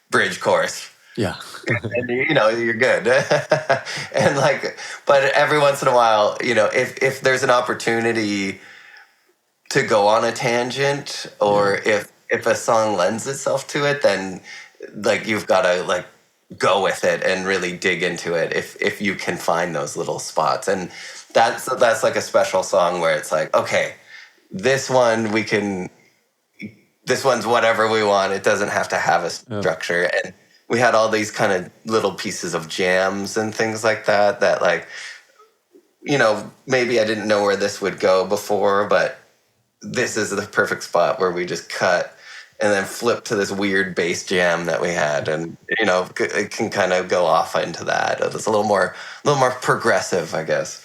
bridge, chorus. Yeah. And you're good. And like, but every once in a while, if there's an opportunity to go on a tangent, or if a song lends itself to it, then like you've got to like go with it and really dig into it if you can find those little spots. And that's like a special song where it's like, okay, this one's whatever we want. It doesn't have to have a structure. And we had all these kind of little pieces of jams and things like that like, maybe I didn't know where this would go before, but this is the perfect spot where we just cut and then flip to this weird bass jam that we had. And, it can kind of go off into that. It's a little more progressive, I guess.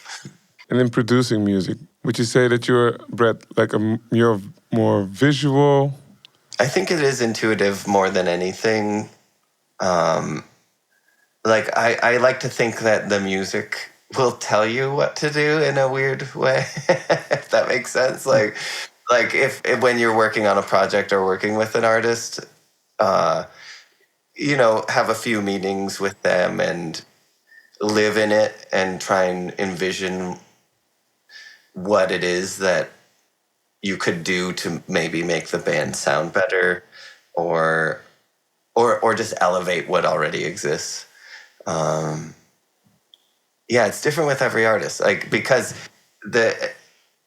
And in producing music, would you say that you're, Brett, like you're more visual? I think it is intuitive more than anything. Like I like to think that the music will tell you what to do in a weird way, if that makes sense. Like if when you're working on a project or working with an artist, have a few meetings with them and live in it and try and envision what it is that you could do to maybe make the band sound better, or just elevate what already exists. Yeah, it's different with every artist. Like, because the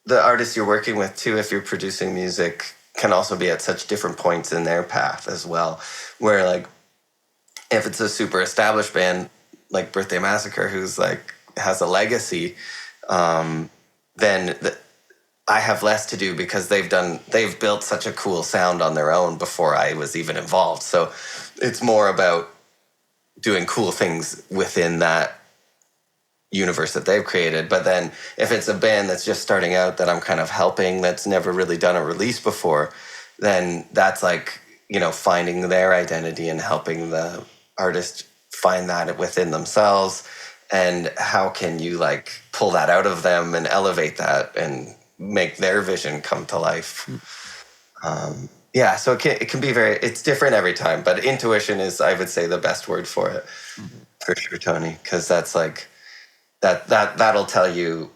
artists you're working with too, if you're producing music, can also be at such different points in their path as well. Where, like, if it's a super established band like Birthday Massacre, who's like has a legacy, then I have less to do because they've built such a cool sound on their own before I was even involved. So it's more about doing cool things within that universe that they've created. But then if it's a band that's just starting out that I'm kind of helping, that's never really done a release before, then that's like, you know, finding their identity and helping the artist find that within themselves. And how can you like pull that out of them and elevate that and make their vision come to life? Yeah, so it can be it's different every time, but intuition is, I would say, the best word for it, for sure, Tony, because that's like, that'll tell you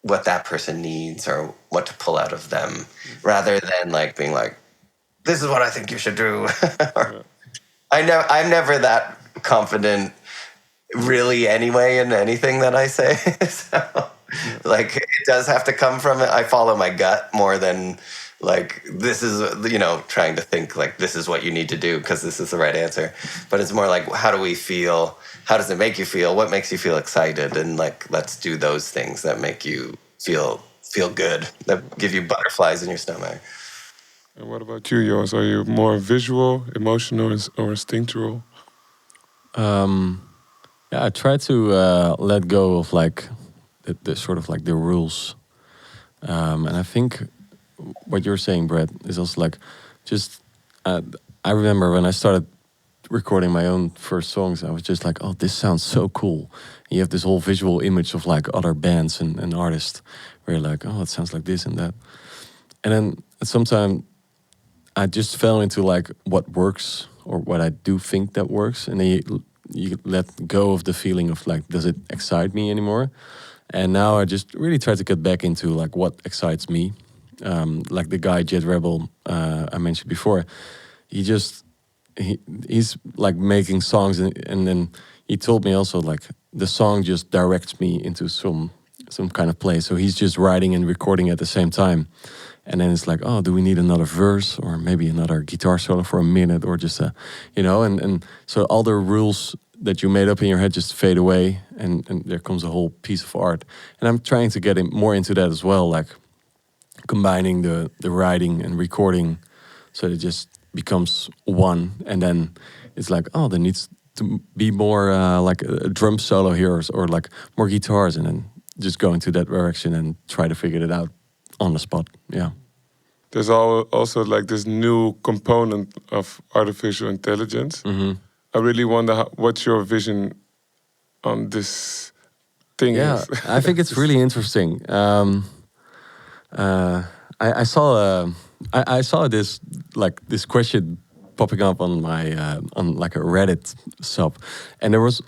what that person needs or what to pull out of them, rather than like being like, this is what I think you should do. I'm never that confident really anyway in anything that I say. So like, it does have to come from it. I follow my gut more than like, this is, you know, trying to think like this is what you need to do because this is the right answer. But it's more like, how do we feel? How does it make you feel? What makes you feel excited? And like, let's do those things that make you feel good, that give you butterflies in your stomach. And what about you, Joash? Are you more visual, emotional, or instinctual? Yeah, I try to let go of like the sort of like the rules, and I think what you're saying, Brett, is also like just. I remember when I started recording my own first songs, I was just like, oh, this sounds so cool. And you have this whole visual image of like other bands and artists, where you're like, oh, it sounds like this and that. And then at some time, I just fell into like what works or what I do think that works, and then you let go of the feeling of like, does it excite me anymore? And now I just really try to get back into like what excites me. Like the guy Jet Rebel I mentioned before, he's like making songs, and then he told me also like the song just directs me into some kind of place. So he's just writing and recording at the same time. And then it's like, oh, do we need another verse or maybe another guitar solo for a minute, or just you know, and so all the rules that you made up in your head just fade away, and there comes a whole piece of art. And I'm trying to get more into that as well, like combining the writing and recording, so it just becomes one. And then it's like, oh, there needs to be more like a drum solo here, or like more guitars, and then just go into that direction and try to figure it out on the spot. Yeah. There's also like this new component of artificial intelligence. Mm-hmm. I really wonder what's your vision on this thing. Yeah, I think it's really interesting. I saw this question popping up on my on like a Reddit sub, and there was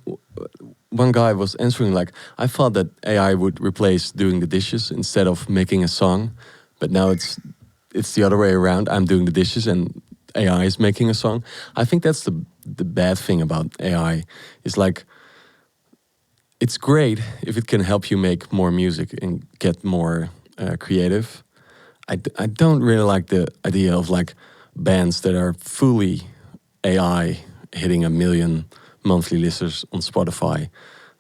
one guy was answering like, I thought that AI would replace doing the dishes instead of making a song, but now it's the other way around. I'm doing the dishes and AI is making a song. I think that's the bad thing about AI, is like, it's great if it can help you make more music and get more creative. I don't really like the idea of like bands that are fully AI hitting 1 million monthly listeners on Spotify.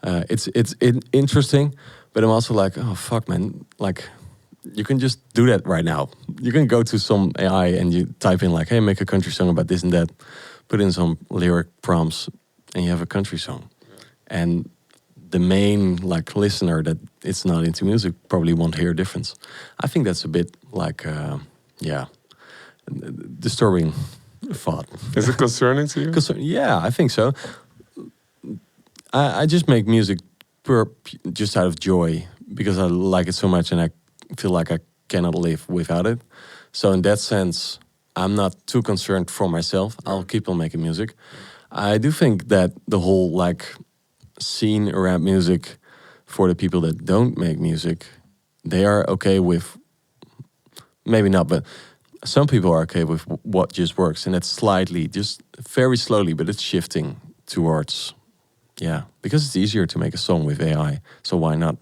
It's interesting, but I'm also like, oh fuck, man, like, you can just do that right now. You can go to some AI and you type in like, hey, make a country song about this and that, put in some lyric prompts, and you have a country song. Yeah. And the main like listener that it's not into music probably won't hear a difference. I think that's a bit like, disturbing thought. Is it concerning to you? Yeah, I think so. I just make music just out of joy, because I like it so much and I feel like I cannot live without it. So in that sense, I'm not too concerned for myself. I'll keep on making music. I do think that the whole like scene around music, for the people that don't make music, they are okay with maybe not, but some people are okay with what just works, and it's slightly, just very slowly, but it's shifting towards, because it's easier to make a song with AI. So why not?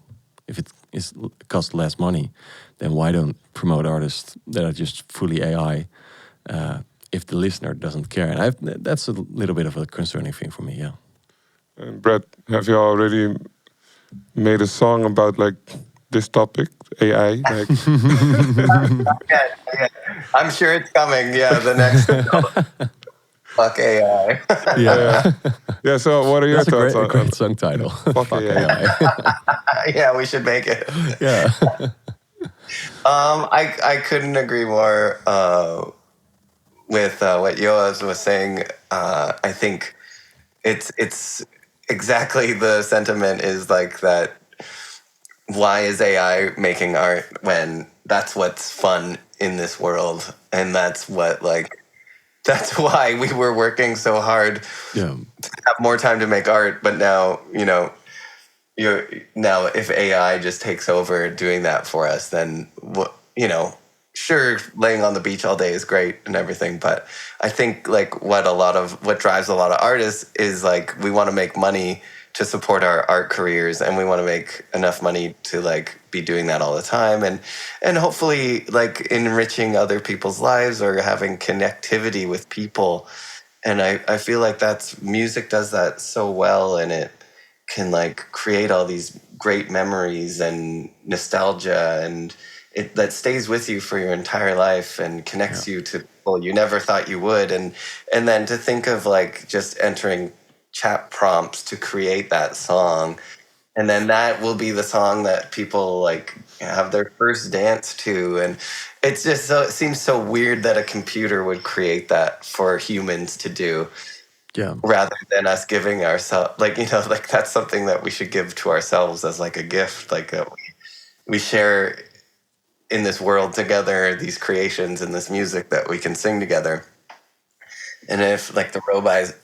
If it costs less money, then why don't promote artists that are just fully AI? If the listener doesn't care, and that's a little bit of a concerning thing for me. Yeah. And Brett, have you already made a song about like this topic, AI? Like, Yeah. I'm sure it's coming. Yeah, the next fuck AI. yeah. So, what are your That's thoughts a on great song title. Fuck AI. Yeah, we should make it. Yeah. I couldn't agree more with what Joash was saying. I think it's exactly the sentiment is like that. Why is AI making art when that's what's fun in this world, and that's why we were working so hard Yeah. to have more time to make art. But now, now if AI just takes over doing that for us, then sure, laying on the beach all day is great and everything, but I think like what drives a lot of artists is like we want to make money to support our art careers, and we want to make enough money to like be doing that all the time, and hopefully like enriching other people's lives or having connectivity with people. And I feel like music does that so well, and it can like create all these great memories and nostalgia, and that stays with you for your entire life and connects you to people you never thought you would. And then to think of like just entering chat prompts to create that song, and then that will be the song that people like have their first dance to. And it's just it seems so weird that a computer would create that for humans to do. Yeah. Rather than us giving ourselves, like that's something that we should give to ourselves as like a gift, like we share in this world together, these creations and this music that we can sing together. And if like the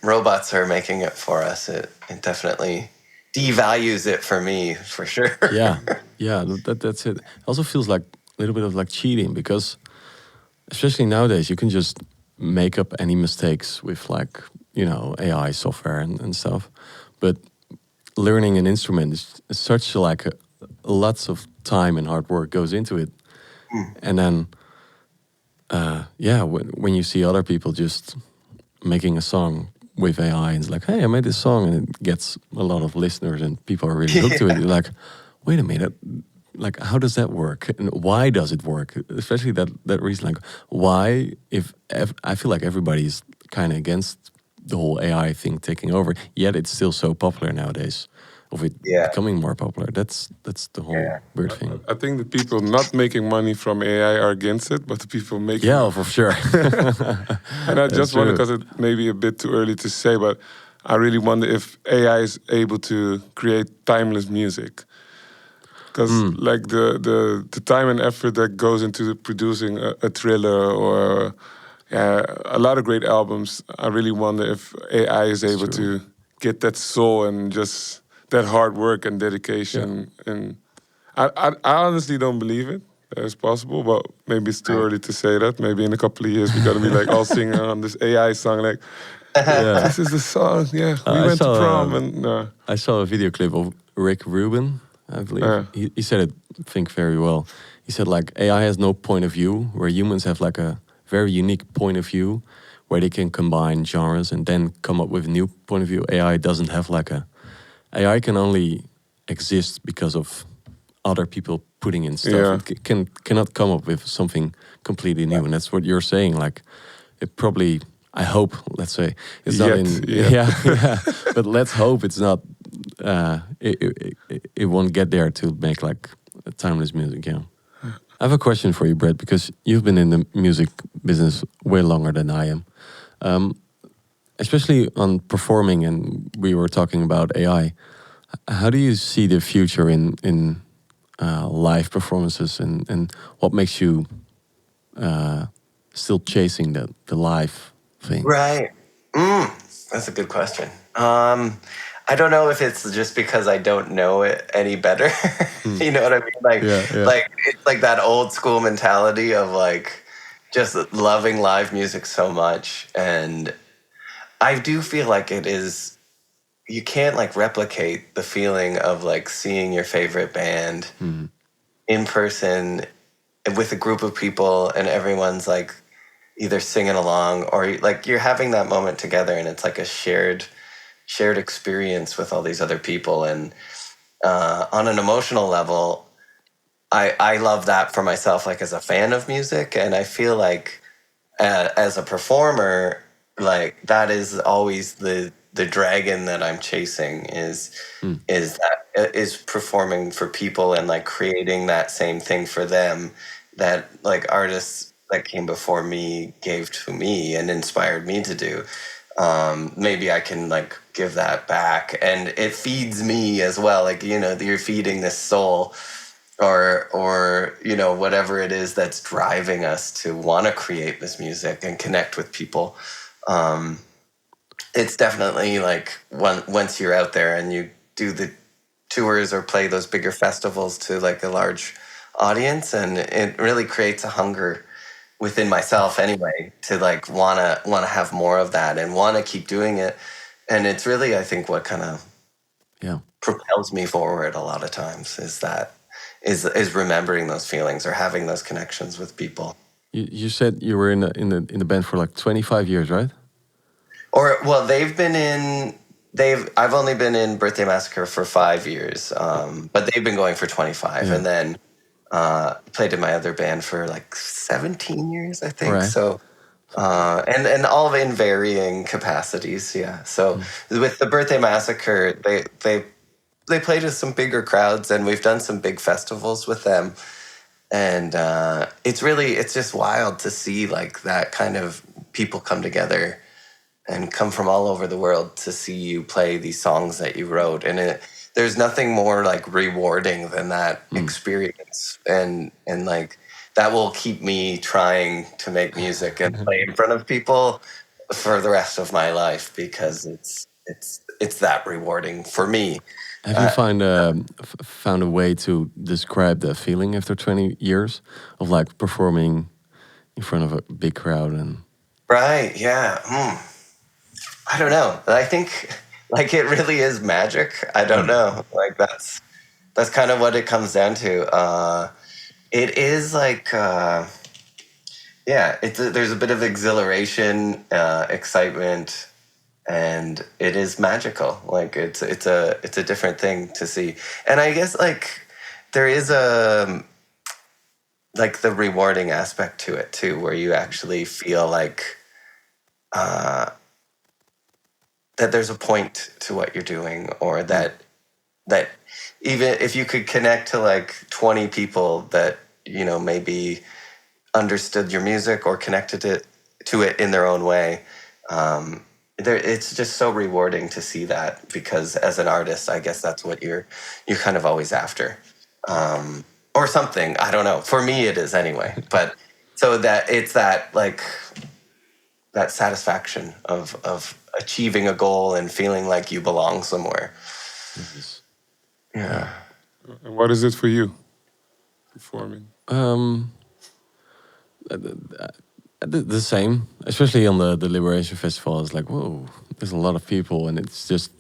robots are making it for us, it definitely devalues it for me, for sure. Yeah. That's it. It also feels like a little bit of like cheating, because especially nowadays you can just make up any mistakes with like AI software and stuff. But learning an instrument is such like lots of time and hard work goes into it. And then when you see other people just making a song with AI, and it's like, hey, I made this song, and it gets a lot of listeners and people are really hooked to it. You're like, wait a minute, like how does that work, and why does it work? Especially that reason, like why, if I feel like everybody's kind of against the whole AI thing taking over, yet it's still so popular nowadays, of it becoming more popular. That's the whole weird thing. I think the people not making money from AI are against it, but the people making for sure. And I just wonder, because it may be a bit too early to say, but I really wonder if AI is able to create timeless music. Because like the time and effort that goes into producing a Thriller or a lot of great albums, I really wonder if AI is able to get that soul and just that hard work and dedication. And I honestly don't believe it. It's possible, but maybe it's too early to say that. Maybe in a couple of years we're gonna be like all singing on this AI song, like this is the song. Yeah, we went to prom, and I saw a video clip of Rick Rubin, I believe. He said it, I think, very well. He said like AI has no point of view, where humans have like a very unique point of view, where they can combine genres and then come up with a new point of view. AI doesn't have like AI can only exist because of other people putting in stuff. It cannot come up with something completely new. And that's what you're saying. Like, it probably, I hope, let's say, it's not in... Yeah. But let's hope it's not... It won't get there to make like timeless music, I have a question for you, Brett, because you've been in the music business way longer than I am. Especially on performing, and we were talking about AI. How do you see the future in live performances, and what makes you still chasing the live thing? Right. That's a good question. I don't know if it's just because I don't know it any better. You know what I mean? Like like that old school mentality of like just loving live music so much. And I do feel like it is, you can't like replicate the feeling of like seeing your favorite band in person with a group of people and everyone's like either singing along or like you're having that moment together and it's like a shared experience with all these other people. And on an emotional level, I love that for myself, like as a fan of music. And I feel like as a performer, like that is always the dragon that I'm chasing is performing for people and like creating that same thing for them that like artists that came before me gave to me and inspired me to do. Maybe I can like give that back, and it feeds me as well. Like, you know, you're feeding this soul or you know, whatever it is that's driving us to want to create this music and connect with people. It's definitely like once you're out there and you do the tours or play those bigger festivals to like a large audience, and it really creates a hunger within myself anyway to like wanna have more of that and wanna keep doing it. And it's really, I think, what kind of propels me forward a lot of times is remembering those feelings or having those connections with people. You said you were in the band for like 25 years, right? Or well, I've only been in Birthday Massacre for 5 years, but they've been going for 25, and then played in my other band for like 17 years, I think. Right. So, and all in varying capacities. Yeah. So with the Birthday Massacre, they played with some bigger crowds, and we've done some big festivals with them. And it's just wild to see like that kind of people come together and come from all over the world to see you play these songs that you wrote. And there's nothing more like rewarding than that experience. And like that will keep me trying to make music and play in front of people for the rest of my life, because it's that rewarding for me. Have you found a way to describe that feeling after 20 years of like performing in front of a big crowd? And Right, yeah. I don't know. I think like it really is magic. I don't know. Like that's kind of what it comes down to. It is like there's a bit of exhilaration, excitement, and it is magical. Like it's a different thing to see. And I guess like there is a like the rewarding aspect to it too, where you actually feel like that there's a point to what you're doing, or that even if you could connect to like 20 people that, you know, maybe understood your music or connected to it in their own way, it's just so rewarding to see that, because as an artist, I guess that's what you're kind of always after, or something. I don't know. For me, it is anyway. But so that it's that like that satisfaction of achieving a goal and feeling like you belong somewhere. Yeah. And what is it for you, performing? the same, especially on the Liberation Festival. It's like, whoa, there's a lot of people, and that's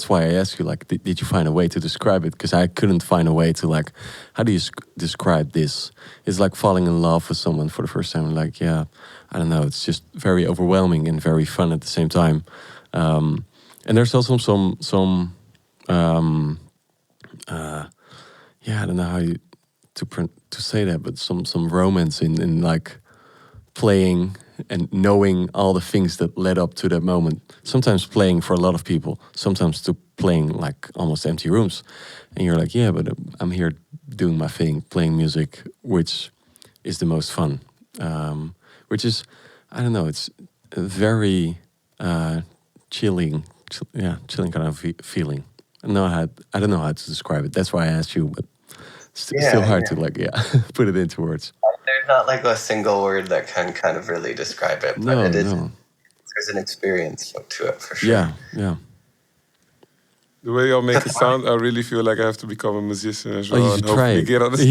why I asked you, like, did you find a way to describe it? Because I couldn't find a way to, like, how do you describe this? It's like falling in love with someone for the first time. Like, yeah, I don't know. It's just very overwhelming and very fun at the same time. And there's also some I don't know how to say that, but some romance in like playing and knowing all the things that led up to that moment. Sometimes playing for a lot of people, sometimes to playing like almost empty rooms, and you're like, yeah, but I'm here doing my thing, playing music, which is the most fun. Which is, I don't know, it's a very chilling kind of feeling. I don't know how to describe it. That's why I asked you, but still hard to like put it into words. There's not like a single word that can kind of really describe it, but there's an experience to it for sure. Yeah. The way y'all make it sound, I really feel like I have to become a musician as well. you and should try hopefully it. get on the stage.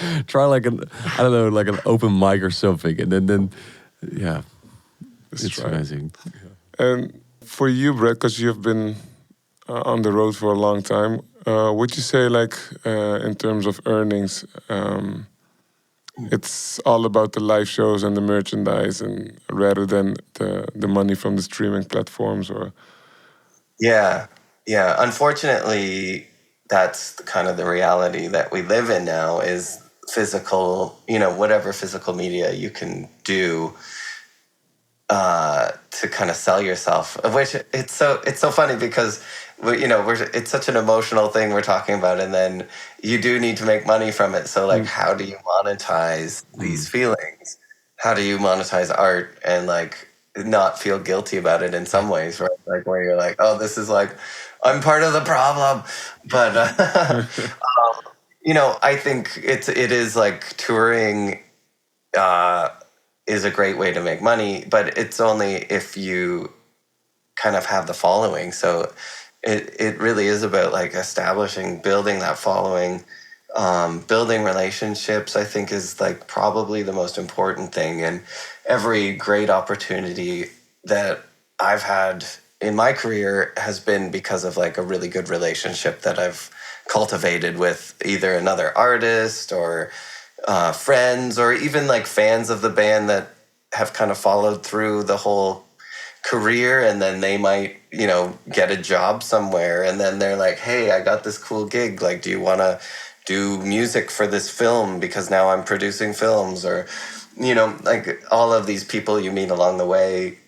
Yeah. Try like I don't know, like an open mic or something, and then yeah, it's try it. amazing. And for you, Brett, because you've been on the road for a long time, would you say, like, in terms of earnings, it's all about the live shows and the merchandise, and rather than the money from the streaming platforms, or? Yeah, yeah. Unfortunately, that's kind of the reality that we live in now is physical, whatever physical media you can do to kind of sell yourself, of which it's so funny because it's such an emotional thing we're talking about, and then you do need to make money from it. So like, how do you monetize these feelings? How do you monetize art and like not feel guilty about it in some ways, right? Like where you're like, oh, this is like, I'm part of the problem, but I think it is like touring is a great way to make money, but it's only if you kind of have the following. So it really is about like building that following, building relationships, I think is like probably the most important thing. And every great opportunity that I've had in my career has been because of like a really good relationship that I've cultivated with either another artist or friends, or even like fans of the band that have kind of followed through the whole career, and then they might get a job somewhere, and then they're like, hey, I got this cool gig, like, do you want to do music for this film because now I'm producing films? Or like all of these people you meet along the way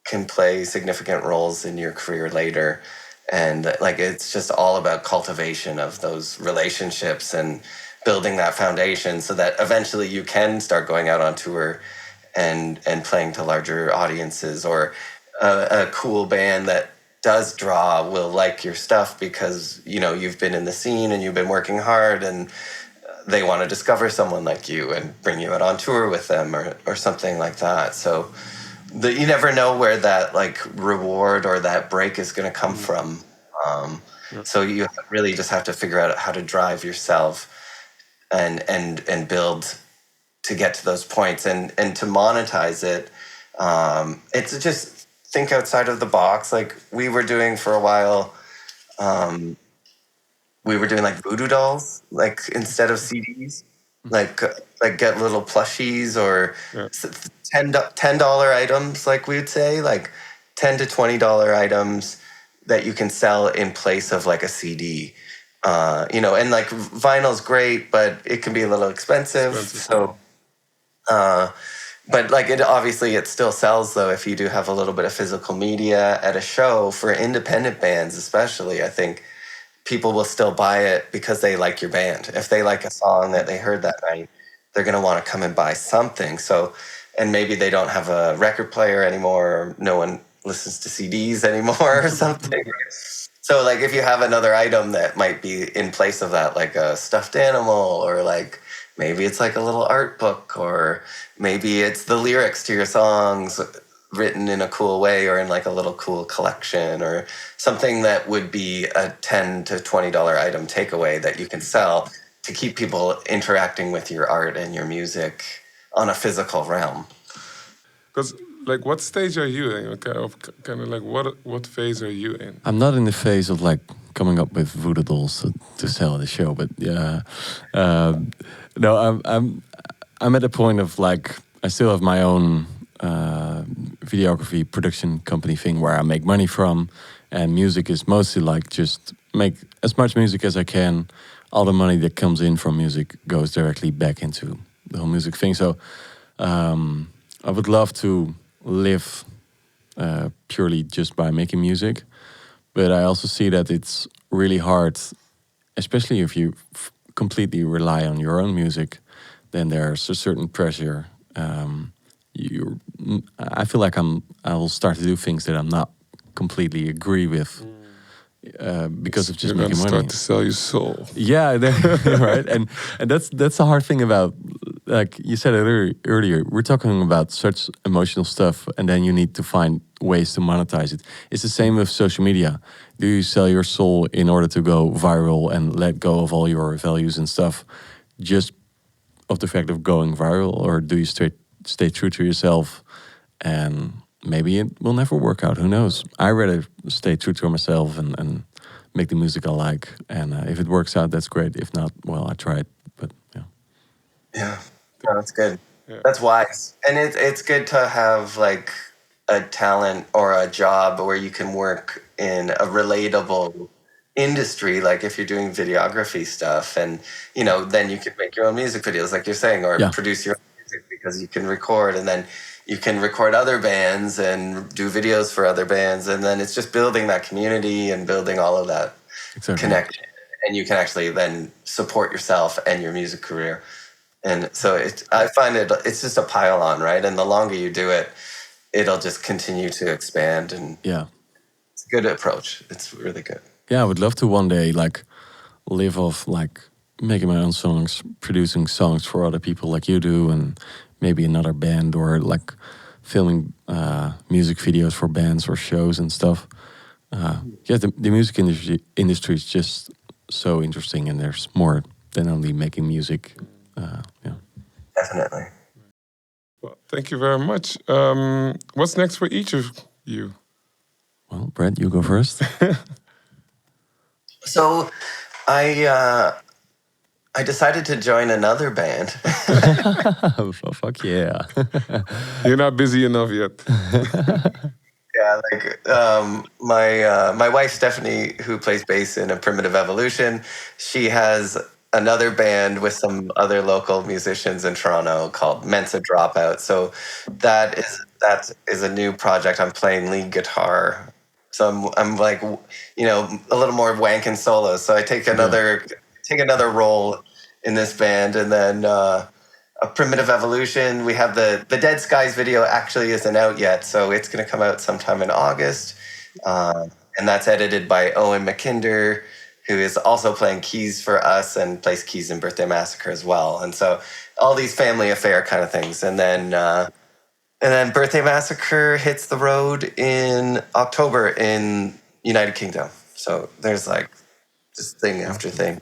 can play significant roles in your career later. And like it's just all about cultivation of those relationships and building that foundation so that eventually you can start going out on tour and playing to larger audiences, or a cool band that does draw will like your stuff because you've been in the scene and you've been working hard, and they want to discover someone like you and bring you out on tour with them, or something like that. So you never know where that like reward or that break is going to come from. So you really just have to figure out how to drive yourself and build to get to those points, and to monetize it. It's just think outside of the box. Like we were doing for a while, we were doing like voodoo dolls, like instead of CDs, like get little plushies or $10 items, like we would say, like $10 to $20 items that you can sell in place of like a CD. And like vinyl's great, but it can be a little expensive. So, but like it still sells though if you do have a little bit of physical media at a show. For independent bands especially, I think people will still buy it because they like your band. If they like a song that they heard that night, they're going to want to come and buy something. So, and maybe they don't have a record player anymore, or no one listens to CDs anymore or something. So like if you have another item that might be in place of that, like a stuffed animal, or like maybe it's like a little art book, or maybe it's the lyrics to your songs written in a cool way, or in like a little cool collection, or something that would be a $10 to $20 item takeaway that you can sell to keep people interacting with your art and your music on a physical realm. Because like, what stage are you in? Kind of like, what phase are you in? I'm not in the phase of like coming up with voodoo dolls to sell at the show, but yeah, no, I'm at a point of like I still have my own videography production company thing where I make money from, and music is mostly like just make as much music as I can. All the money that comes in from music goes directly back into the whole music thing. So I would love to live purely just by making music, but I also see that it's really hard, especially if you completely rely on your own music. Then there's a certain pressure. I feel like I will start to do things that I'm not completely agree with because of just making money. Start to sell your soul. Yeah, right. And that's the hard thing about like you said it earlier, we're talking about such emotional stuff, and then you need to find ways to monetize it. It's the same with social media. Do you sell your soul in order to go viral and let go of all your values and stuff, just of the fact of going viral, or do you stay true to yourself? And maybe it will never work out. Who knows? I rather stay true to myself and make the music I like. And if it works out, that's great. If not, well, I tried. But yeah. Yeah, no, that's good. Yeah. That's wise, and it's good to have like a talent or a job where you can work in a relatable industry. Like if you're doing videography stuff, and then you can make your own music videos, like you're saying, or produce your own music because you can record, and then you can record other bands and do videos for other bands, and then it's just building that community and building all of that connection, and you can actually then support yourself and your music career. And so I find it's just a pile on, right? And the longer you do it, it'll just continue to expand. And it's a good approach. It's really good. Yeah, I would love to one day like live off like making my own songs, producing songs for other people like you do, and maybe another band, or like filming music videos for bands or shows and stuff. The music industry is just so interesting, and there's more than only making music. Definitely. Well, thank you very much. What's next for each of you? Well, Brett, you go first. So I decided to join another band. Oh, fuck yeah. You're not busy enough yet. Yeah, like my wife Stephanie, who plays bass in A Primitive Evolution, she has another band with some other local musicians in Toronto called Mensa Dropout. So that is a new project. I'm playing lead guitar. So I'm like, a little more wanking solo. So I take another role in this band, and then A Primitive Evolution. We have the Dead Skies video actually isn't out yet, so it's going to come out sometime in August, and that's edited by Owen McKinder, who is also playing keys for us and plays keys in Birthday Massacre as well. And so all these family affair kind of things, and then Birthday Massacre hits the road in October in United Kingdom. So there's like just thing after thing.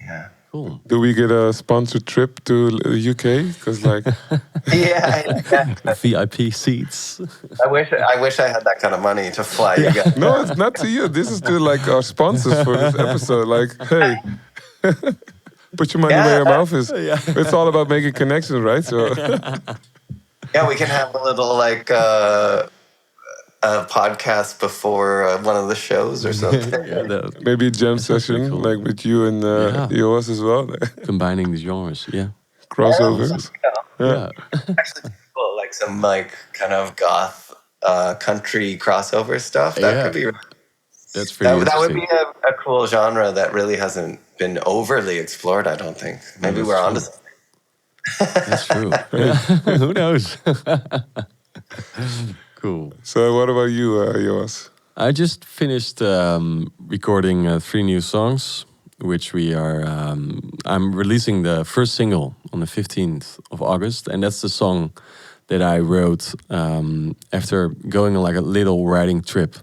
Yeah. Cool. Do we get a sponsored trip to the UK? Because yeah. VIP seats. I wish I had that kind of money to fly you guys. No, it's not to you. This is to like our sponsors for this episode. Like, hey, put your money where your mouth is. Yeah. It's all about making connections, right? So Yeah, we can have a little like a podcast before one of the shows or something. maybe a jam session cool. like with you and Joash as well. Combining the genres, Crossovers. Yeah. Actually, cool, like some like kind of goth country crossover stuff. That could be. That's pretty that would interesting. be a cool genre that really hasn't been overly explored, I don't think. Maybe we're onto something. That's true. Who knows? Cool. So what about you, Joash? I just finished recording 3 new songs, which we are. I'm releasing the first single on the 15th of August, and that's the song that I wrote after going on like a little writing trip,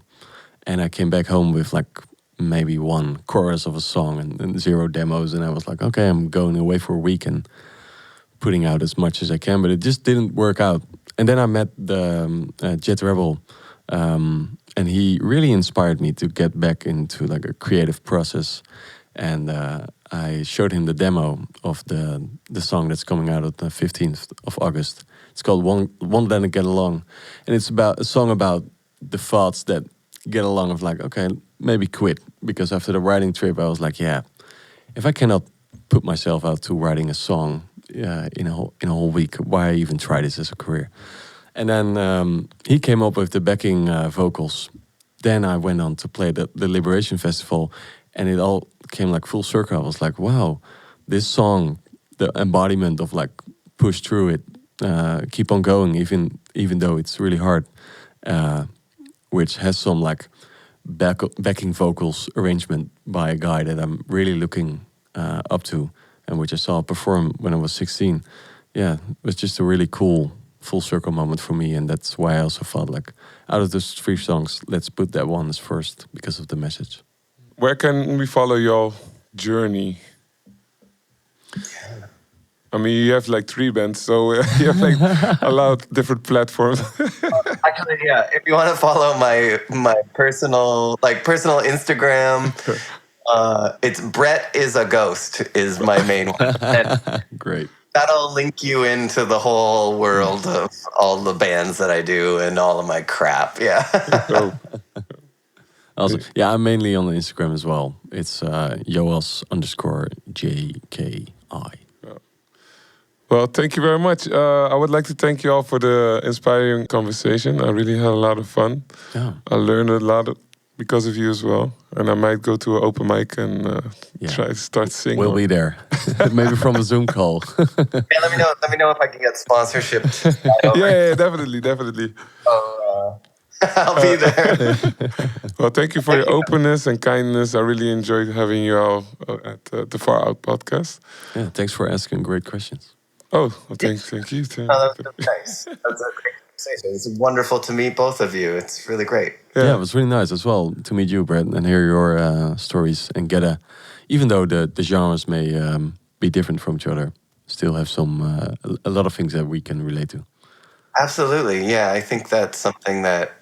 and I came back home with like maybe 1 chorus of a song and 0 demos, and I was like, okay, I'm going away for a week and putting out as much as I can, but it just didn't work out. And then I met the Jet Rebel, and he really inspired me to get back into like a creative process. And I showed him the demo of the song that's coming out on the 15th of August. It's called Won't Let It Get Along, and it's about a song about the thoughts that get along of like, okay, maybe quit, because after the writing trip I was like, yeah, if I cannot put myself out to writing a song in a whole week, why even try this as a career? And then he came up with the backing vocals. Then I went on to play the Liberation Festival, and it all came like full circle. I was like, wow, this song, the embodiment of like push through it, keep on going even though it's really hard, which has some like backing vocals arrangement by a guy that I'm really looking up to, and which I saw perform when I was 16. yeah, it was just a really cool full circle moment for me, and that's why I also thought like, out of those 3 songs, let's put that one as first because of the message. Where can we follow your journey? I mean, you have like 3 bands, so you have like a lot of different platforms. Actually, yeah. If you want to follow my personal Instagram, it's Brett is a ghost is my main one. And Great. that'll link you into the whole world of all the bands that I do and all of my crap. Yeah. So, Also, yeah, I'm mainly on Instagram as well. It's Joas_JKI. well, thank you very much. I would like to thank you all for the inspiring conversation. I really had a lot of fun. Yeah. I learned a lot because of you as well. And I might go to an open mic and try to start singing. We'll be there. Maybe from a Zoom call. Yeah, let me know if I can get sponsorship. yeah, definitely. I'll be there. Well, thank you for your openness and kindness. I really enjoyed having you all at the Far Out podcast. Yeah, thanks for asking great questions. Oh, well, thank you. Oh, that's nice. That's a great conversation. It's wonderful to meet both of you. It's really great. Yeah, it was really nice as well to meet you, Brett, and hear your stories and get even though the genres may be different from each other, still have a lot of things that we can relate to. Absolutely, yeah. I think that's something that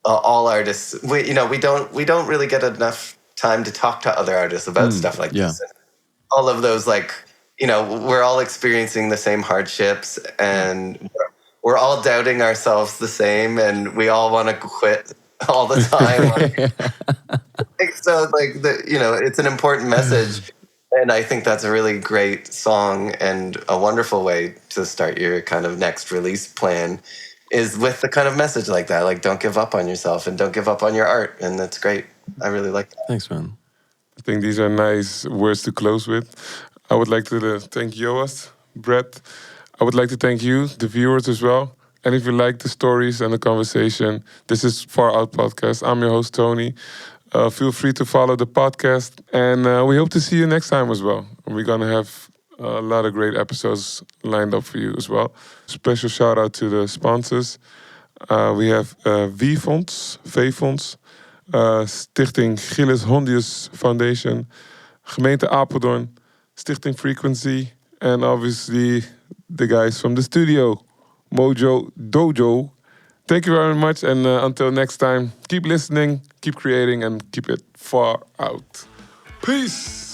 all artists, we don't really get enough time to talk to other artists about stuff like this. And all of those, like, we're all experiencing the same hardships, and we're all doubting ourselves the same, and we all want to quit all the time. So, like, it's an important message. And I think that's a really great song and a wonderful way to start your kind of next release plan is with the kind of message like that. Like, don't give up on yourself and don't give up on your art. And that's great. I really like that. Thanks, man. I think these are nice words to close with. I would like to thank Joas, Brett. I would like to thank you, the viewers as well. And if you like the stories and the conversation, this is Far Out Podcast. I'm your host, Tony. Feel free to follow the podcast. And we hope to see you next time as well. We're going to have a lot of great episodes lined up for you as well. Special shout out to the sponsors. We have V-Fonds, Stichting Gilles Hondius Foundation, Gemeente Apeldoorn, Stichting Frequency, and obviously the guys from the studio, Mojo Dojo. Thank you very much, and until next time, keep listening, keep creating, and keep it far out. Peace!